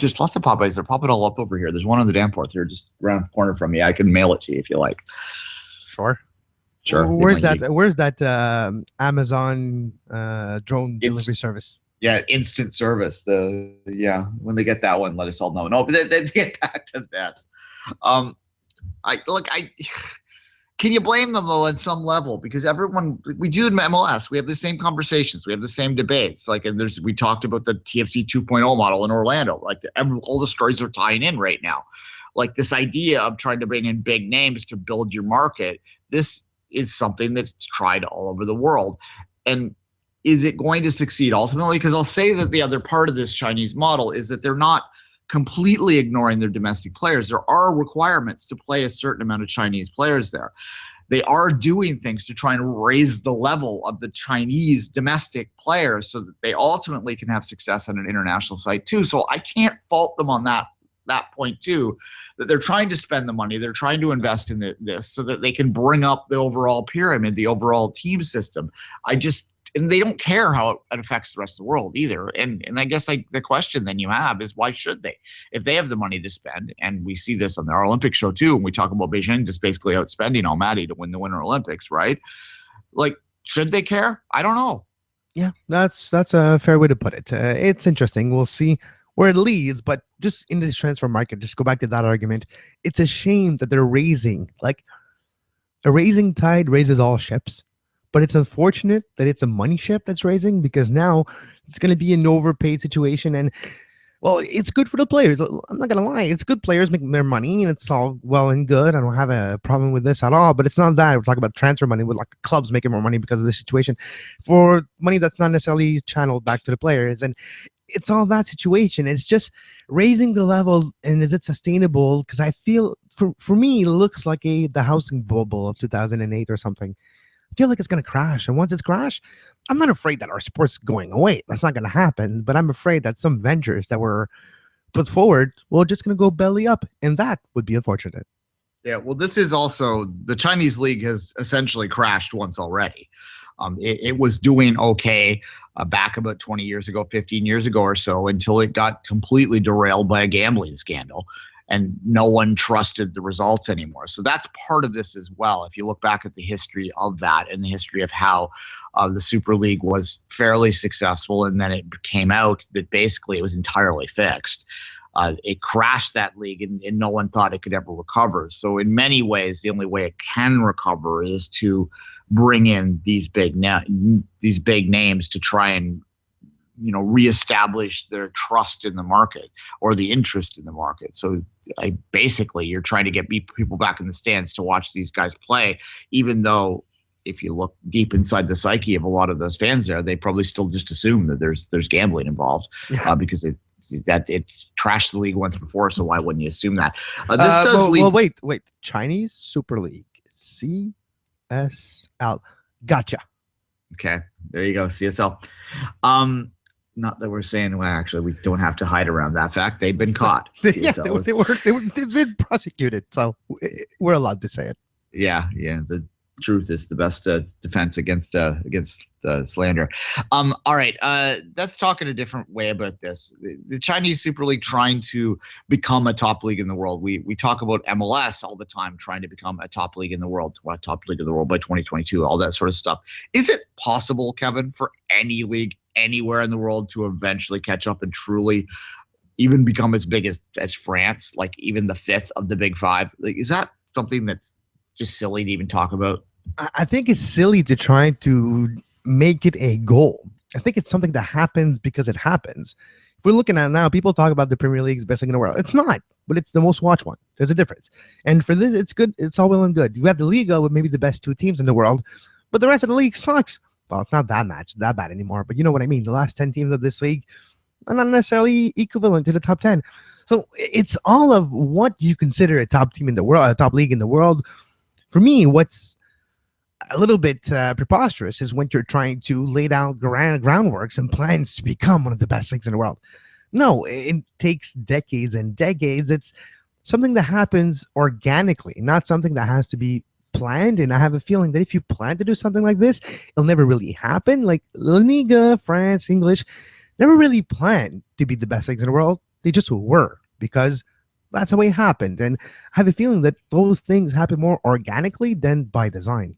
There's lots of Popeyes. They're popping all up over here. There's one on the Danforth here, just around the corner from me. I can mail it to you if you like. Sure. Where's that Amazon drone delivery service? Yeah, instant service. When they get that one, let us all know. No, but then get back to this. Can you blame them though on some level? Because we do in MLS, we have the same conversations, we have the same debates. We talked about the TFC 2.0 model in Orlando. All the stories are tying in right now. Like this idea of trying to bring in big names to build your market. This is something that's tried all over the world, and is it going to succeed ultimately? Because I'll say that the other part of this Chinese model is that they're not completely ignoring their domestic players. There are requirements to play a certain amount of Chinese players there. They are doing things to try and raise the level of the Chinese domestic players so that they ultimately can have success on an international site too. So I can't fault them on that point too, that they're trying to spend the money, they're trying to invest in this so that they can bring up the overall pyramid, the overall team system. And they don't care how it affects the rest of the world either. And I guess the question then you have is, why should they? If they have the money to spend, and we see this on our Olympic show too, and we talk about Beijing just basically outspending Almaty to win the Winter Olympics, right? Should they care? I don't know. Yeah, that's a fair way to put it. It's interesting. We'll see where it leads, but just in this transfer market, just go back to that argument. It's a shame that they're raising, a raising tide raises all ships. But it's unfortunate that it's a money ship that's raising, because now it's going to be an overpaid situation. And, well, it's good for the players. I'm not going to lie. It's good players making their money, and it's all well and good. I don't have a problem with this at all. But it's not that. We're talking about transfer money with clubs making more money because of this situation, for money that's not necessarily channeled back to the players. And it's all that situation. It's just raising the level, and is it sustainable? Because I feel, for me, it looks like the housing bubble of 2008 or something. I feel like it's going to crash. And once it's crashed, I'm not afraid that our sport's going away. That's not going to happen. But I'm afraid that some ventures that were put forward, we're just going to go belly up. And that would be unfortunate. Yeah, well, this is also, the Chinese league has essentially crashed once already. It was doing okay back about 20 years ago, 15 years ago or so, until it got completely derailed by a gambling scandal. and no one trusted the results anymore. So that's part of this as well. If you look back at the history of that and the history of how the Super League was fairly successful, and then it came out that basically it was entirely fixed. It crashed that league, and no one thought it could ever recover. So in many ways, the only way it can recover is to bring in these big names to try and reestablish their trust in the market or the interest in the market. So basically, you're trying to get people back in the stands to watch these guys play, even though if you look deep inside the psyche of a lot of those fans there, they probably still just assume that there's gambling involved because it trashed the league once before. So why wouldn't you assume that? Wait. Chinese Super League, CSL. Gotcha. Okay, there you go, CSL. Not that we're saying, well, actually, we don't have to hide around that fact. They've been caught. They've been prosecuted, so we're allowed to say it. Yeah. The truth is the best defense against slander. All right, let's talk in a different way about this. The Chinese Super League trying to become a top league in the world. We talk about MLS all the time trying to become a top league in the world, by 2022, all that sort of stuff. Is it possible, Kevin, for any league anywhere in the world to eventually catch up and truly even become as big as France, like even the fifth of the big five? Like, is that something that's just silly to even talk about? I think it's silly to try to make it a goal. I think it's something that happens because it happens. If we're looking at it now, people talk about the Premier League's best league in the world. It's not, but it's the most watched one. There's a difference. And for this, it's good. It's all well and good. You have the Liga with maybe the best two teams in the world, but the rest of the league sucks. Well, it's not that bad anymore, but you know what I mean. The last 10 teams of this league are not necessarily equivalent to the top 10. So it's all of what you consider a top team in the world, a top league in the world. For me, what's a little bit preposterous is when you're trying to lay down groundworks and plans to become one of the best leagues in the world. No, it takes decades and decades. It's something that happens organically, not something that has to be planned. And I have a feeling that if you plan to do something like this, it'll never really happen. Like Liga, France, English, never really planned to be the best leagues in the world. They just were, because that's the way it happened. And I have a feeling that those things happen more organically than by design.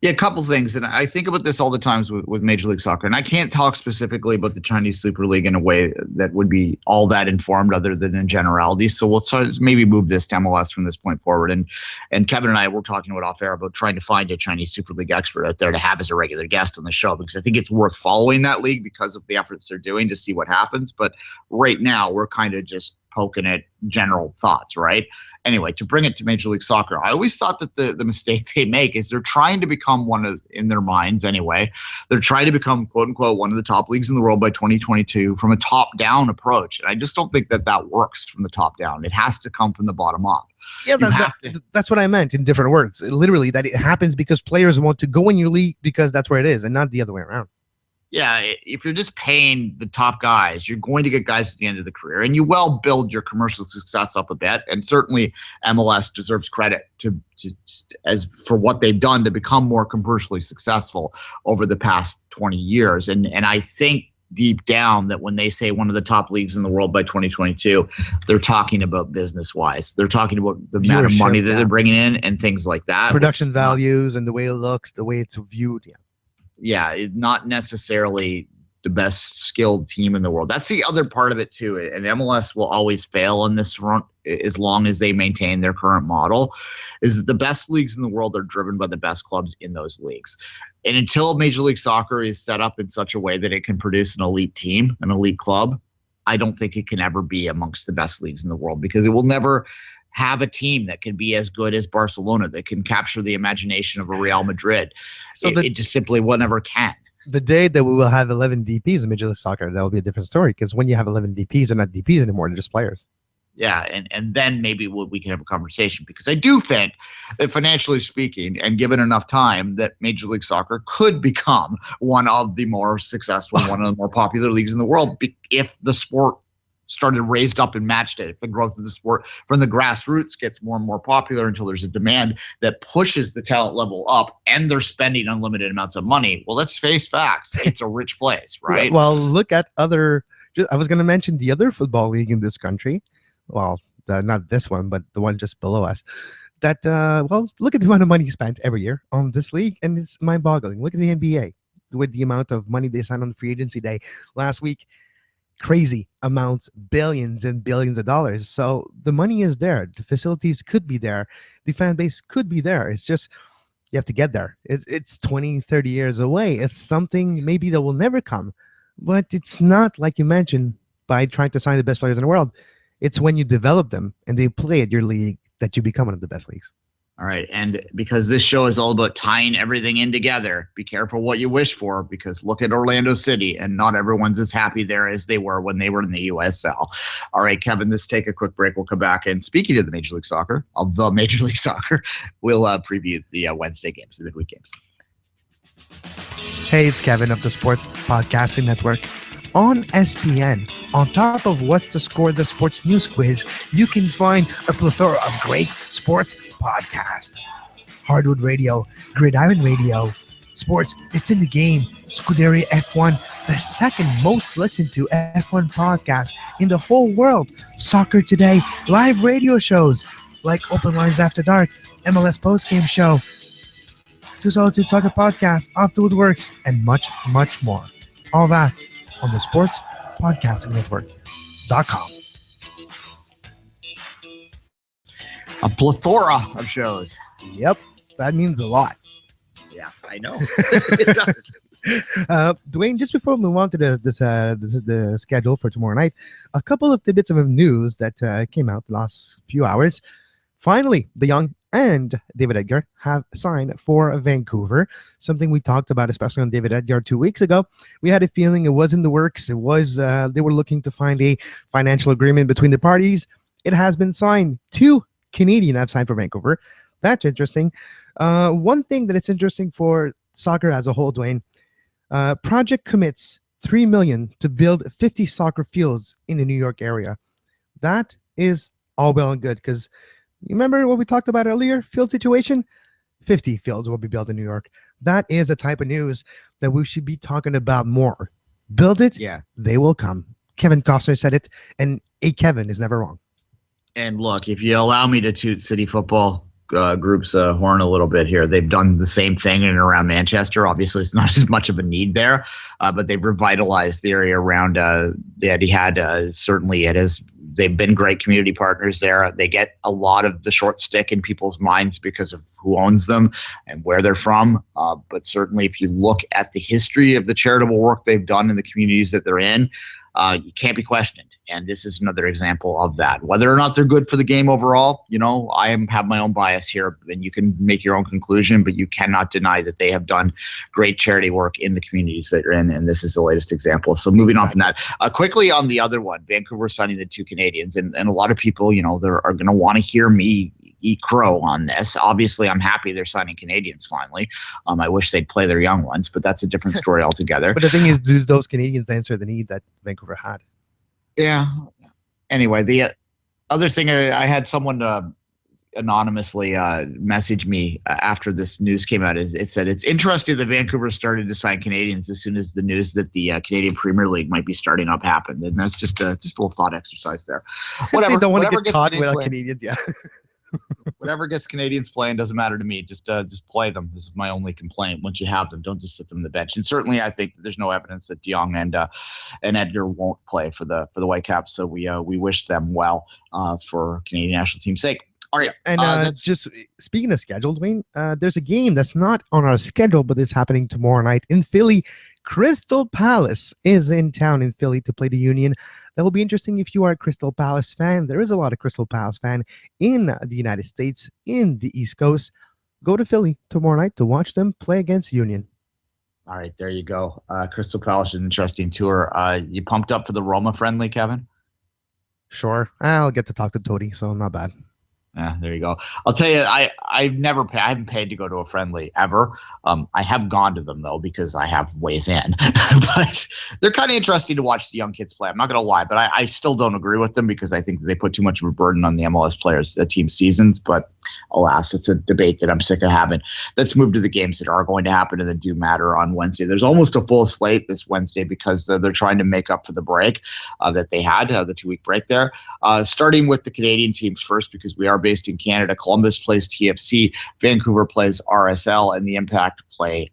Yeah, a couple things. And I think about this all the times with Major League Soccer. And I can't talk specifically about the Chinese Super League in a way that would be all that informed other than in generalities. So we'll maybe move this to MLS from this point forward. And Kevin and I were talking about off air about trying to find a Chinese Super League expert out there to have as a regular guest on the show, because I think it's worth following that league because of the efforts they're doing to see what happens. But right now, we're kind of just poking at general thoughts, right? Anyway, to bring it to Major League Soccer, I always thought that the mistake they make is they're trying to become in their minds anyway, they're trying to become, quote unquote, one of the top leagues in the world by 2022 from a top-down approach. And I just don't think that works from the top down. It has to come from the bottom up. Yeah, that's what I meant in different words. Literally, that it happens because players want to go in your league because that's where it is and not the other way around. Yeah, if you're just paying the top guys, you're going to get guys at the end of the career, and you will build your commercial success up a bit. And certainly, MLS deserves credit for what they've done to become more commercially successful over the past 20 years. And I think deep down that when they say one of the top leagues in the world by 2022, they're talking about business-wise. They're talking about the amount of money that they're bringing in and things like that. Production values and the way it looks, the way it's viewed. Yeah, not necessarily the best skilled team in the world. That's the other part of it too. And MLS will always fail on this front as long as they maintain their current model, is that the best leagues in the world are driven by the best clubs in those leagues. And until Major League Soccer is set up in such a way that it can produce an elite team, an elite club, I don't think it can ever be amongst the best leagues in the world, because it will never have a team that can be as good as Barcelona, that can capture the imagination of a Real Madrid. So it just simply never can. The day that we will have 11 DPs in Major League Soccer, that will be a different story, because when you have 11 DPs, they're not DPs anymore, they're just players. Yeah, and then maybe we can have a conversation, because I do think that financially speaking, and given enough time, that Major League Soccer could become one of the more successful, one of the more popular leagues in the world, if the sport started raised up and matched it. If the growth of the sport from the grassroots gets more and more popular until there's a demand that pushes the talent level up, and they're spending unlimited amounts of money, well, let's face facts. It's a rich place, right? Yeah, well, look at I was going to mention the other football league in this country. Well, not this one, but the one just below us. That look at the amount of money spent every year on this league, and it's mind-boggling. Look at the NBA with the amount of money they signed on the free agency day last week. Crazy amounts, billions and billions of dollars. So the money is there. The facilities could be there. The fan base could be there. It's just you have to get there. It's 20, 30 years away. It's something maybe that will never come. But it's not, like you mentioned, by trying to sign the best players in the world. It's when you develop them and they play at your league that you become one of the best leagues. All right. And because this show is all about tying everything in together, be careful what you wish for, because look at Orlando City, and not everyone's as happy there as they were when they were in the USL. All right, Kevin, let's take a quick break. We'll come back. And speaking of the Major League Soccer, we'll preview the Wednesday games, the midweek games. Hey, it's Kevin of the Sports Podcasting Network. On SPN, on top of What's the Score, the sports news quiz, you can find a plethora of great sports podcasts. Hardwood Radio, Gridiron Radio, Sports, It's in the Game, Scuderia F1, the second most listened to F1 podcast in the whole world, Soccer Today, live radio shows like Open Lines After Dark, MLS Postgame Show, Two Solitudes Soccer Podcast, Off the Woodworks, and much, much more. All that on the Sports Podcasting Network.com. A plethora of shows. Yep, that means a lot. Yeah, I know. It does. Duane, just before we move on to this is the schedule for tomorrow night, a couple of tidbits of news that came out the last few hours. Finally, De Jong and David Edgar have signed for Vancouver, something we talked about, especially on David Edgar 2 weeks ago. We had a feeling it was in the works. It was they were looking to find a financial agreement between the parties. It has been signed. 2 Canadian have signed for Vancouver. That's interesting. One thing that it's interesting for soccer as a whole, Duane, project commits $3 million to build 50 soccer fields in the New York area. That is all well and good, because you remember what we talked about earlier? Field situation? 50 fields will be built in New York. That is a type of news that we should be talking about more. Build it, yeah, they will come. Kevin Costner said it, and a Kevin is never wrong. And look, if you allow me to toot City Football Group's horn a little bit here, they've done the same thing in and around Manchester. Obviously, it's not as much of a need there, but they've revitalized the area around the Etihad. Certainly, it has. They've been great community partners there. They get a lot of the short stick in people's minds because of who owns them and where they're from. But certainly, if you look at the history of the charitable work they've done in the communities that they're in, you can't be questioned. And this is another example of that. Whether or not they're good for the game overall, I have my own bias here, and you can make your own conclusion, but you cannot deny that they have done great charity work in the communities that you're in, and this is the latest example. So moving on from that, quickly on the other one, Vancouver signing the 2 Canadians, and a lot of people, they are going to want to hear me eat crow on this. Obviously, I'm happy they're signing Canadians finally. I wish they'd play their young ones, but that's a different story altogether. But the thing is, do those Canadians answer the need that Vancouver had? Yeah. Anyway, the other thing, I had someone anonymously message me after this news came out. It said it's interesting that Vancouver started to sign Canadians as soon as the news that the Canadian Premier League might be starting up happened, and that's just a little thought exercise there. Whatever. They don't want to get caught Canadians without Canadians. Yeah. Whatever gets Canadians playing doesn't matter to me. Just play them. This is my only complaint. Once you have them, don't just sit them on the bench. And certainly, I think there's no evidence that De Jong and Edgar won't play for the Whitecaps. So we wish them well for Canadian national team's sake. All right, and just speaking of schedule, Duane, there's a game that's not on our schedule, but it's happening tomorrow night in Philly. Crystal Palace is in town in Philly to play the Union. That will be interesting if you are a Crystal Palace fan. There is a lot of Crystal Palace fan in the United States, in the East Coast. Go to Philly tomorrow night to watch them play against Union. All right, there you go. Crystal Palace is an interesting tour. You pumped up for the Roma friendly, Kevin? Sure. I'll get to talk to Tony, so not bad. Yeah, there you go. I'll tell you, I haven't paid to go to a friendly ever. I have gone to them though because I have ways in, but they're kind of interesting to watch the young kids play. I'm not going to lie, but I still don't agree with them because I think that they put too much of a burden on the MLS players' team seasons. But alas, it's a debate that I'm sick of having. Let's move to the games that are going to happen and that do matter on Wednesday. There's almost a full slate this Wednesday because they're trying to make up for the break that they had, the 2-week break there. Starting with the Canadian teams first, because we are based in Canada. Columbus plays TFC, Vancouver plays RSL, and the Impact play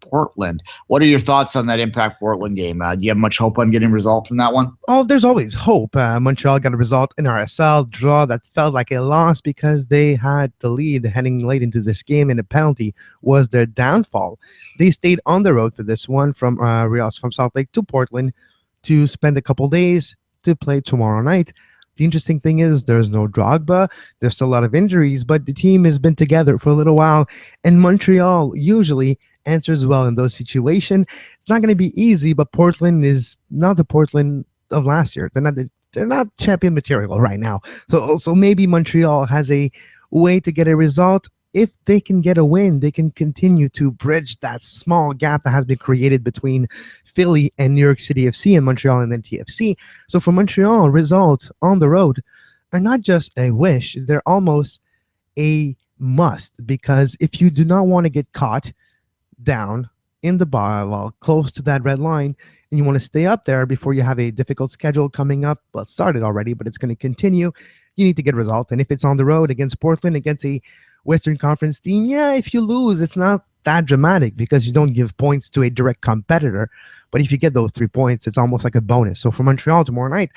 Portland. What are your thoughts on that Impact Portland game? Do you have much hope on getting a result from that one? Oh, there's always hope. Montreal got a result in RSL draw that felt like a loss because they had the lead heading late into this game, and the penalty was their downfall. They stayed on the road for this one from Salt Lake to Portland to spend a couple days to play tomorrow night. The interesting thing is there's no Drogba. There's still a lot of injuries, but the team has been together for a little while, and Montreal usually answers well in those situations. It's not going to be easy, but Portland is not the Portland of last year. They're not champion material right now. So maybe Montreal has a way to get a result. If they can get a win, they can continue to bridge that small gap that has been created between Philly and New York City FC and Montreal and then TFC. So for Montreal, results on the road are not just a wish, they're almost a must, because if you do not want to get caught down in the bar, well, close to that red line, and you want to stay up there before you have a difficult schedule coming up, well, it started already, but it's going to continue, you need to get a result. And if it's on the road against Portland, against a Western Conference team, yeah, if you lose, it's not that dramatic because you don't give points to a direct competitor. But if you get those 3 points, it's almost like a bonus. So for Montreal tomorrow night,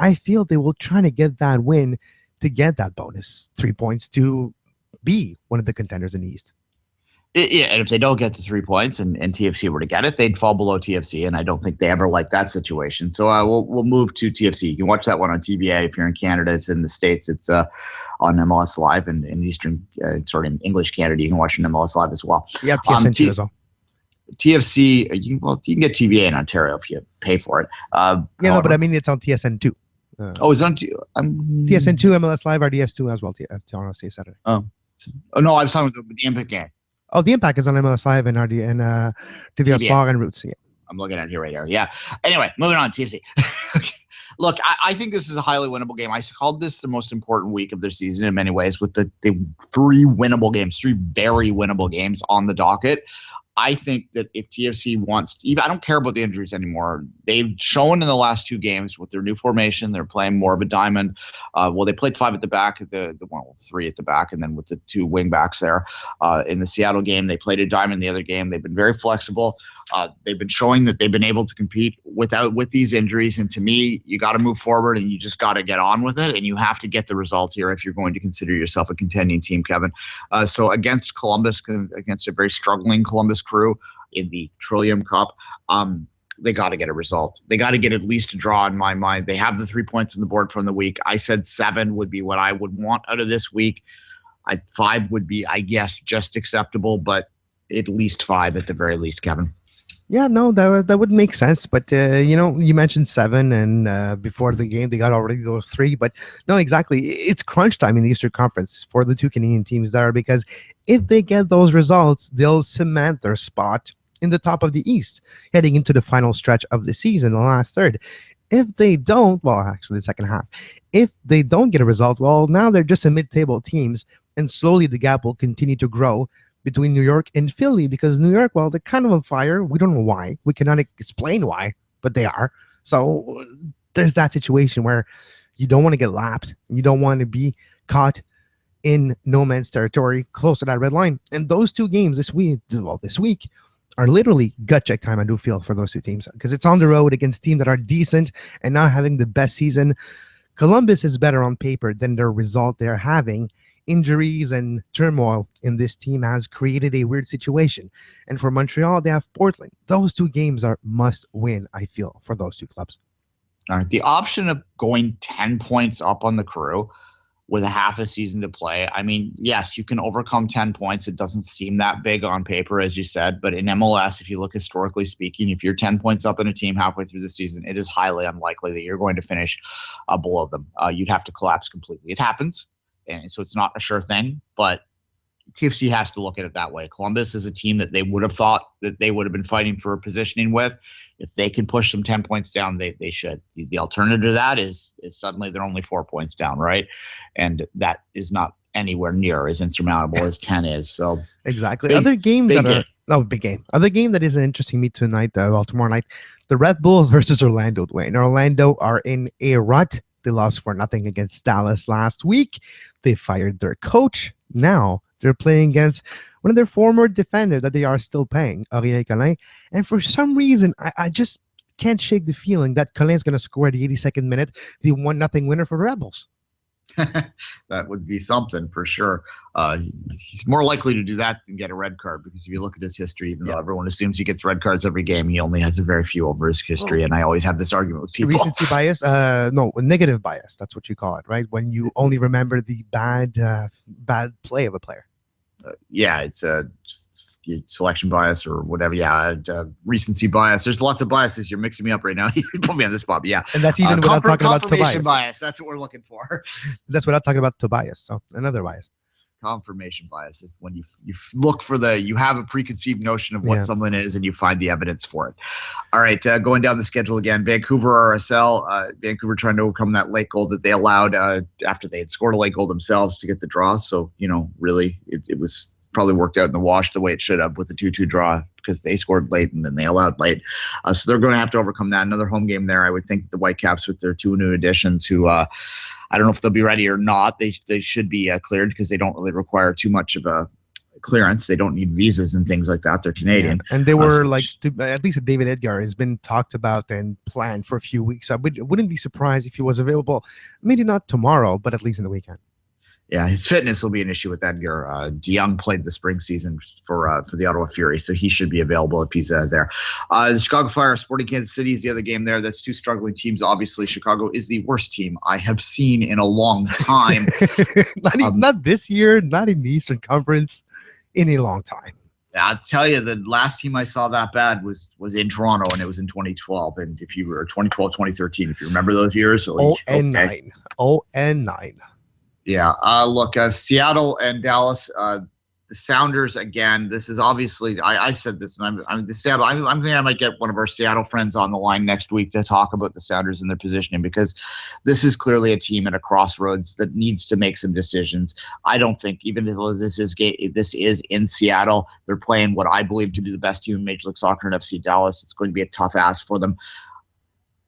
I feel they will try to get that win to get that bonus 3 points to be one of the contenders in the East. Yeah, and if they don't get the 3 points and TFC were to get it, they'd fall below TFC, and I don't think they ever like that situation. So we'll move to TFC. You can watch that one on TBA if you're in Canada. It's in the States. It's on MLS Live, and in in English Canada, you can watch it on MLS Live as well. Yeah, TSN as well. TFC, you can get TBA in Ontario if you pay for it. But I mean it's on TSN2. It's on TSN2, MLS Live, RDS2 as well. Toronto State Saturday. Oh no, I was talking about the Impact game. Oh, the Impact is on MLS Live and RD and TVS Sport and Roots. Yeah. I'm looking at it here right here. Yeah. Anyway, moving on, TFC. Look, I think this is a highly winnable game. I called this the most important week of their season in many ways, with the 3 winnable games, 3 very winnable games on the docket. I think that if TFC wants to, I don't care about the injuries anymore. They've shown in the last 2 games with their new formation, they're playing more of a diamond. They played 5 at the back, 3 at the back, and then with the 2 wing backs there. In the Seattle game, they played a diamond. The other game, they've been very flexible. They've been showing that they've been able to compete with these injuries. And to me, you got to move forward and you just got to get on with it. And you have to get the result here if you're going to consider yourself a contending team, Kevin. So against Columbus, against a very struggling Columbus crew in the Trillium Cup, they got to get a result. They got to get at least a draw in my mind. They have the 3 points on the board from the week. I said 7 would be what I would want out of this week. 5 would be, I guess, just acceptable, but at least 5 at the very least, Kevin. Yeah, no, that would make sense. But, you mentioned 7, and before the game, they got already those 3. But no, exactly. It's crunch time in the Eastern Conference for the 2 Canadian teams there, because if they get those results, they'll cement their spot in the top of the East heading into the final stretch of the season, the last third. If they don't, well, actually the second half, if they don't get a result, well, now they're just a mid-table teams, and slowly the gap will continue to grow between New York and Philly, because New York, well, they're kind of on fire. We don't know why. We cannot explain why, but they are. So there's that situation where you don't want to get lapped. You don't want to be caught in no man's territory close to that red line. And those 2 games this week are literally gut check time, I do feel, for those 2 teams, because it's on the road against teams that are decent and not having the best season. Columbus is better on paper than their result they're having. Injuries and turmoil in this team has created a weird situation. And for Montreal, they have Portland. Those 2 games are must win, I feel, for those 2 clubs. All right. The option of going 10 points up on the crew with a half a season to play. I mean, yes, you can overcome 10 points. It doesn't seem that big on paper, as you said, but in MLS, if you look historically speaking, if you're 10 points up in a team halfway through the season, it is highly unlikely that you're going to finish below them. You'd have to collapse completely. It happens. And so it's not a sure thing, but TFC has to look at it that way. Columbus is a team that they would have thought that they would have been fighting for positioning with. If they can push them 10 points down, they should. The alternative to that is suddenly they're only 4 points down, right? And that is not anywhere near as insurmountable as 10 is. So exactly. Other games that are big game. Other game that is interesting me tonight, tomorrow night, the Red Bulls versus Orlando. Duane. Orlando are in a rut. They lost 4-0 against Dallas last week. They fired their coach. Now they're playing against one of their former defenders that they are still paying, Ariel Collin. And for some reason, I just can't shake the feeling that Collin is going to score at the 82nd minute, the 1-0 winner for the Rebels. That would be something for sure. He's more likely to do that than get a red card, because if you look at his history, even though everyone assumes he gets red cards every game, he only has a very few over his history. And I always have this argument with people. Recency bias? No, negative bias. That's what you call it, right? When you only remember the bad play of a player. It's a selection bias or whatever. Recency bias. There's lots of biases. You're mixing me up right now. You put me on the spot. But yeah, and that's even without talking about confirmation bias. That's what we're looking for. That's without talking about Tobias. So another bias. Confirmation bias. When you look for you have a preconceived notion of what someone is, and you find the evidence for it. All right, going down the schedule again. Vancouver RSL. Vancouver trying to overcome that late goal that they allowed after they had scored a late goal themselves to get the draw. So really, it was probably worked out in the wash the way it should have with the 2-2 draw, because they scored late and then they allowed late. So they're going to have to overcome that. Another home game there. I would think that the Whitecaps, with their 2 new additions, who I don't know if they'll be ready or not. They should be cleared, because they don't really require too much of a clearance. They don't need visas and things like that. They're Canadian. Yeah. And they were at least David Edgar has been talked about and planned for a few weeks. I wouldn't be surprised if he was available, maybe not tomorrow, but at least in the weekend. Yeah, his fitness will be an issue with Edgar. DeYoung played the spring season for the Ottawa Fury, so he should be available if he's there. The Chicago Fire, Sporting Kansas City is the other game there. That's 2 struggling teams. Obviously, Chicago is the worst team I have seen in a long time. Not this year, not in the Eastern Conference, in a long time. I'll tell you, the last team I saw that bad was in Toronto, and it was in 2012. And if you were 2012, 2013, if you remember those years. 0-9. Yeah. Look, Seattle and Dallas, the Sounders again. This is obviously, I said this, and I'm the Seattle. I'm thinking I might get one of our Seattle friends on the line next week to talk about the Sounders and their positioning, because this is clearly a team at a crossroads that needs to make some decisions. I don't think, even if this is in Seattle, they're playing what I believe to be the best team in Major League Soccer and FC Dallas. It's going to be a tough ask for them.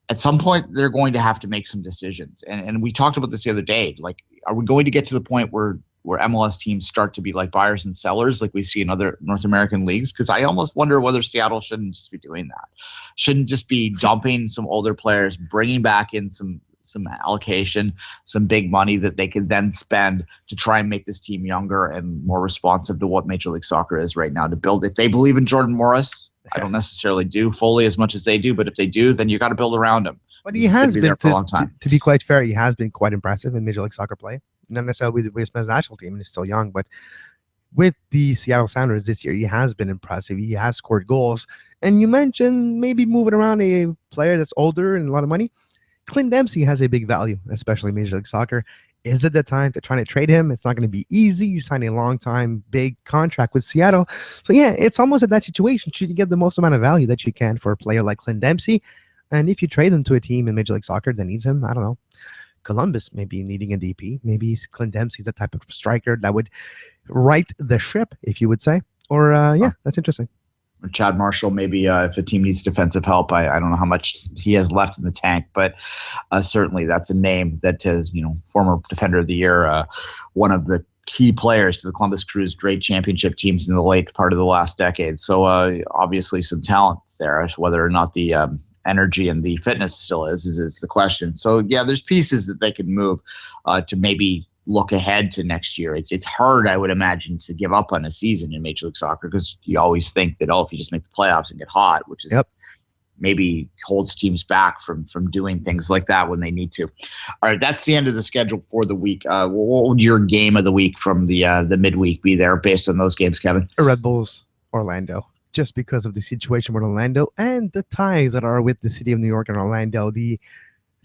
At some point, they're going to have to make some decisions. And we talked about this the other day. Like, are we going to get to the point where MLS teams start to be like buyers and sellers like we see in other North American leagues? Because I almost wonder whether Seattle shouldn't just be doing that. Shouldn't just be dumping some older players, bringing back in some allocation, some big money that they could then spend to try and make this team younger and more responsive to what Major League Soccer is right now to build. If they believe in Jordan Morris, I don't necessarily do fully as much as they do, but if they do, then you got to build around him. But he has been there for a long time. To be quite fair, he has been quite impressive in Major League Soccer play. Not necessarily with his national team, and he's still young, but with the Seattle Sounders this year, he has been impressive. He has scored goals. And you mentioned maybe moving around a player that's older and a lot of money. Clint Dempsey has a big value, especially in Major League Soccer. Is it the time to try to trade him? It's not going to be easy. He's signing a long-time, big contract with Seattle. So, yeah, it's almost at that situation. Should you get the most amount of value that you can for a player like Clint Dempsey? And if you trade him to a team in Major League Soccer that needs him, I don't know, Columbus may be needing a DP. Maybe Clint Dempsey's the type of striker that would right the ship, if you would say. Or, that's interesting. Chad Marshall, maybe if a team needs defensive help, I don't know how much he has left in the tank, but certainly that's a name that is, former Defender of the Year, one of the key players to the Columbus Crew's great championship teams in the late part of the last decade. So obviously some talent there, whether or not the energy and the fitness still is the question. So yeah, there's pieces that they could move to maybe look ahead to next year. It's hard, I would imagine, to give up on a season in Major League Soccer, because you always think that, if you just make the playoffs and get hot, which is maybe holds teams back from doing things like that when they need to. All right, that's the end of the schedule for the week. What would your game of the week from the midweek be there based on those games, Kevin? Red Bulls, Orlando. Just because of the situation with Orlando and the ties that are with the city of New York and Orlando. The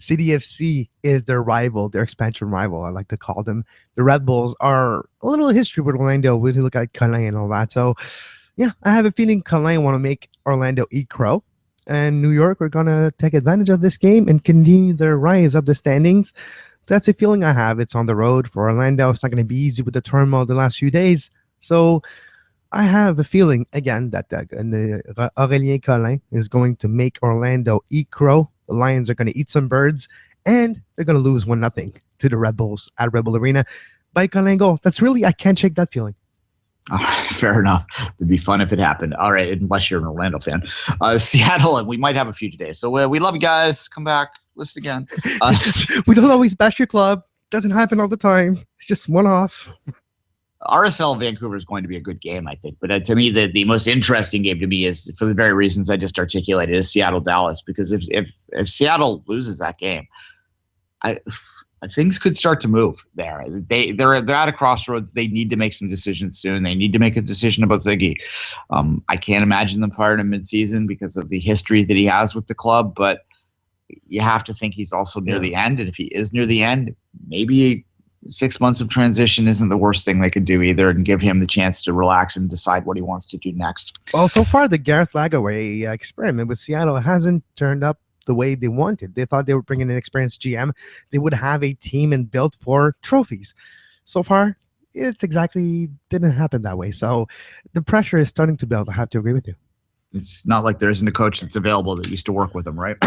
CDFC is their rival, their expansion rival, I like to call them. The Red Bulls are a little history with Orlando. We look at Collin and all that. So, yeah, I have a feeling Collin want to make Orlando eat crow. And New York are going to take advantage of this game and continue their rise up the standings. That's a feeling I have. It's on the road for Orlando. It's not going to be easy with the turmoil the last few days. So I have a feeling, again, that Aurélien Collin is going to make Orlando eat crow. The Lions are going to eat some birds, and they're going to lose 1-0 to the Red Bulls at Red Bull Arena by Collin goal. I can't shake that feeling. Fair enough. It'd be fun if it happened. All right, unless you're an Orlando fan. Seattle, and we might have a few today. So we love you guys. Come back. Listen again. We don't always bash your club. Doesn't happen all the time. It's just one-off. RSL Vancouver is going to be a good game, I think. But to me, the most interesting game to me is, for the very reasons I just articulated, is Seattle-Dallas. Because if Seattle loses that game, things could start to move there. They're at a crossroads. They need to make some decisions soon. They need to make a decision about Ziggy. I can't imagine them firing him mid-season because of the history that he has with the club. But you have to think he's also near the end. And if he is near the end, maybe 6 months of transition isn't the worst thing they could do either, and give him the chance to relax and decide what he wants to do next. Well, so far, the Gareth Lagaway experiment with Seattle hasn't turned up the way they wanted. They thought they were bringing an experienced GM. They would have a team and built for trophies. So far, it's exactly didn't happen that way. So the pressure is starting to build. I have to agree with you. It's not like there isn't a coach that's available that used to work with him, right?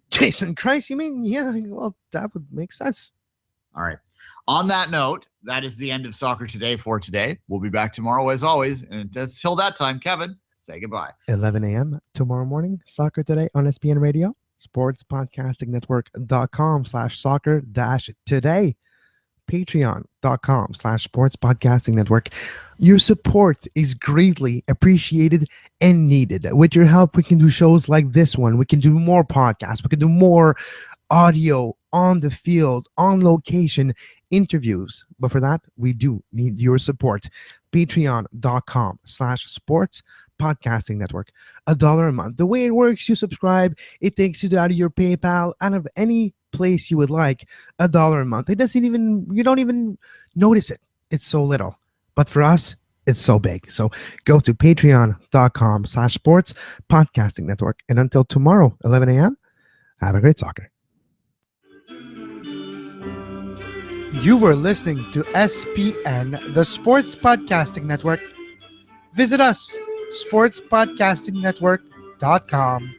Jason Christ, you mean? Yeah, well, that would make sense. All right. On that note, that is the end of Soccer Today for today. We'll be back tomorrow as always. And until that time, Kevin, say goodbye. 11 a.m. tomorrow morning, Soccer Today on SPN Radio, sportspodcastingnetwork.com/soccer-today, patreon.com/sportspodcastingnetwork. Your support is greatly appreciated and needed. With your help, we can do shows like this one. We can do more podcasts. We can do more audio on the field, on location interviews. But for that, we do need your support. Patreon.com/sportspodcastingnetwork. $1 a month. The way it works, you subscribe. It takes you out of your PayPal, out of any place you would like. $1 a month. You don't even notice it. It's so little. But for us, it's so big. So go to patreon.com/sportspodcastingnetwork. And until tomorrow, 11 a.m., have a great soccer. You were listening to SPN, the Sports Podcasting Network. Visit us, sportspodcastingnetwork.com.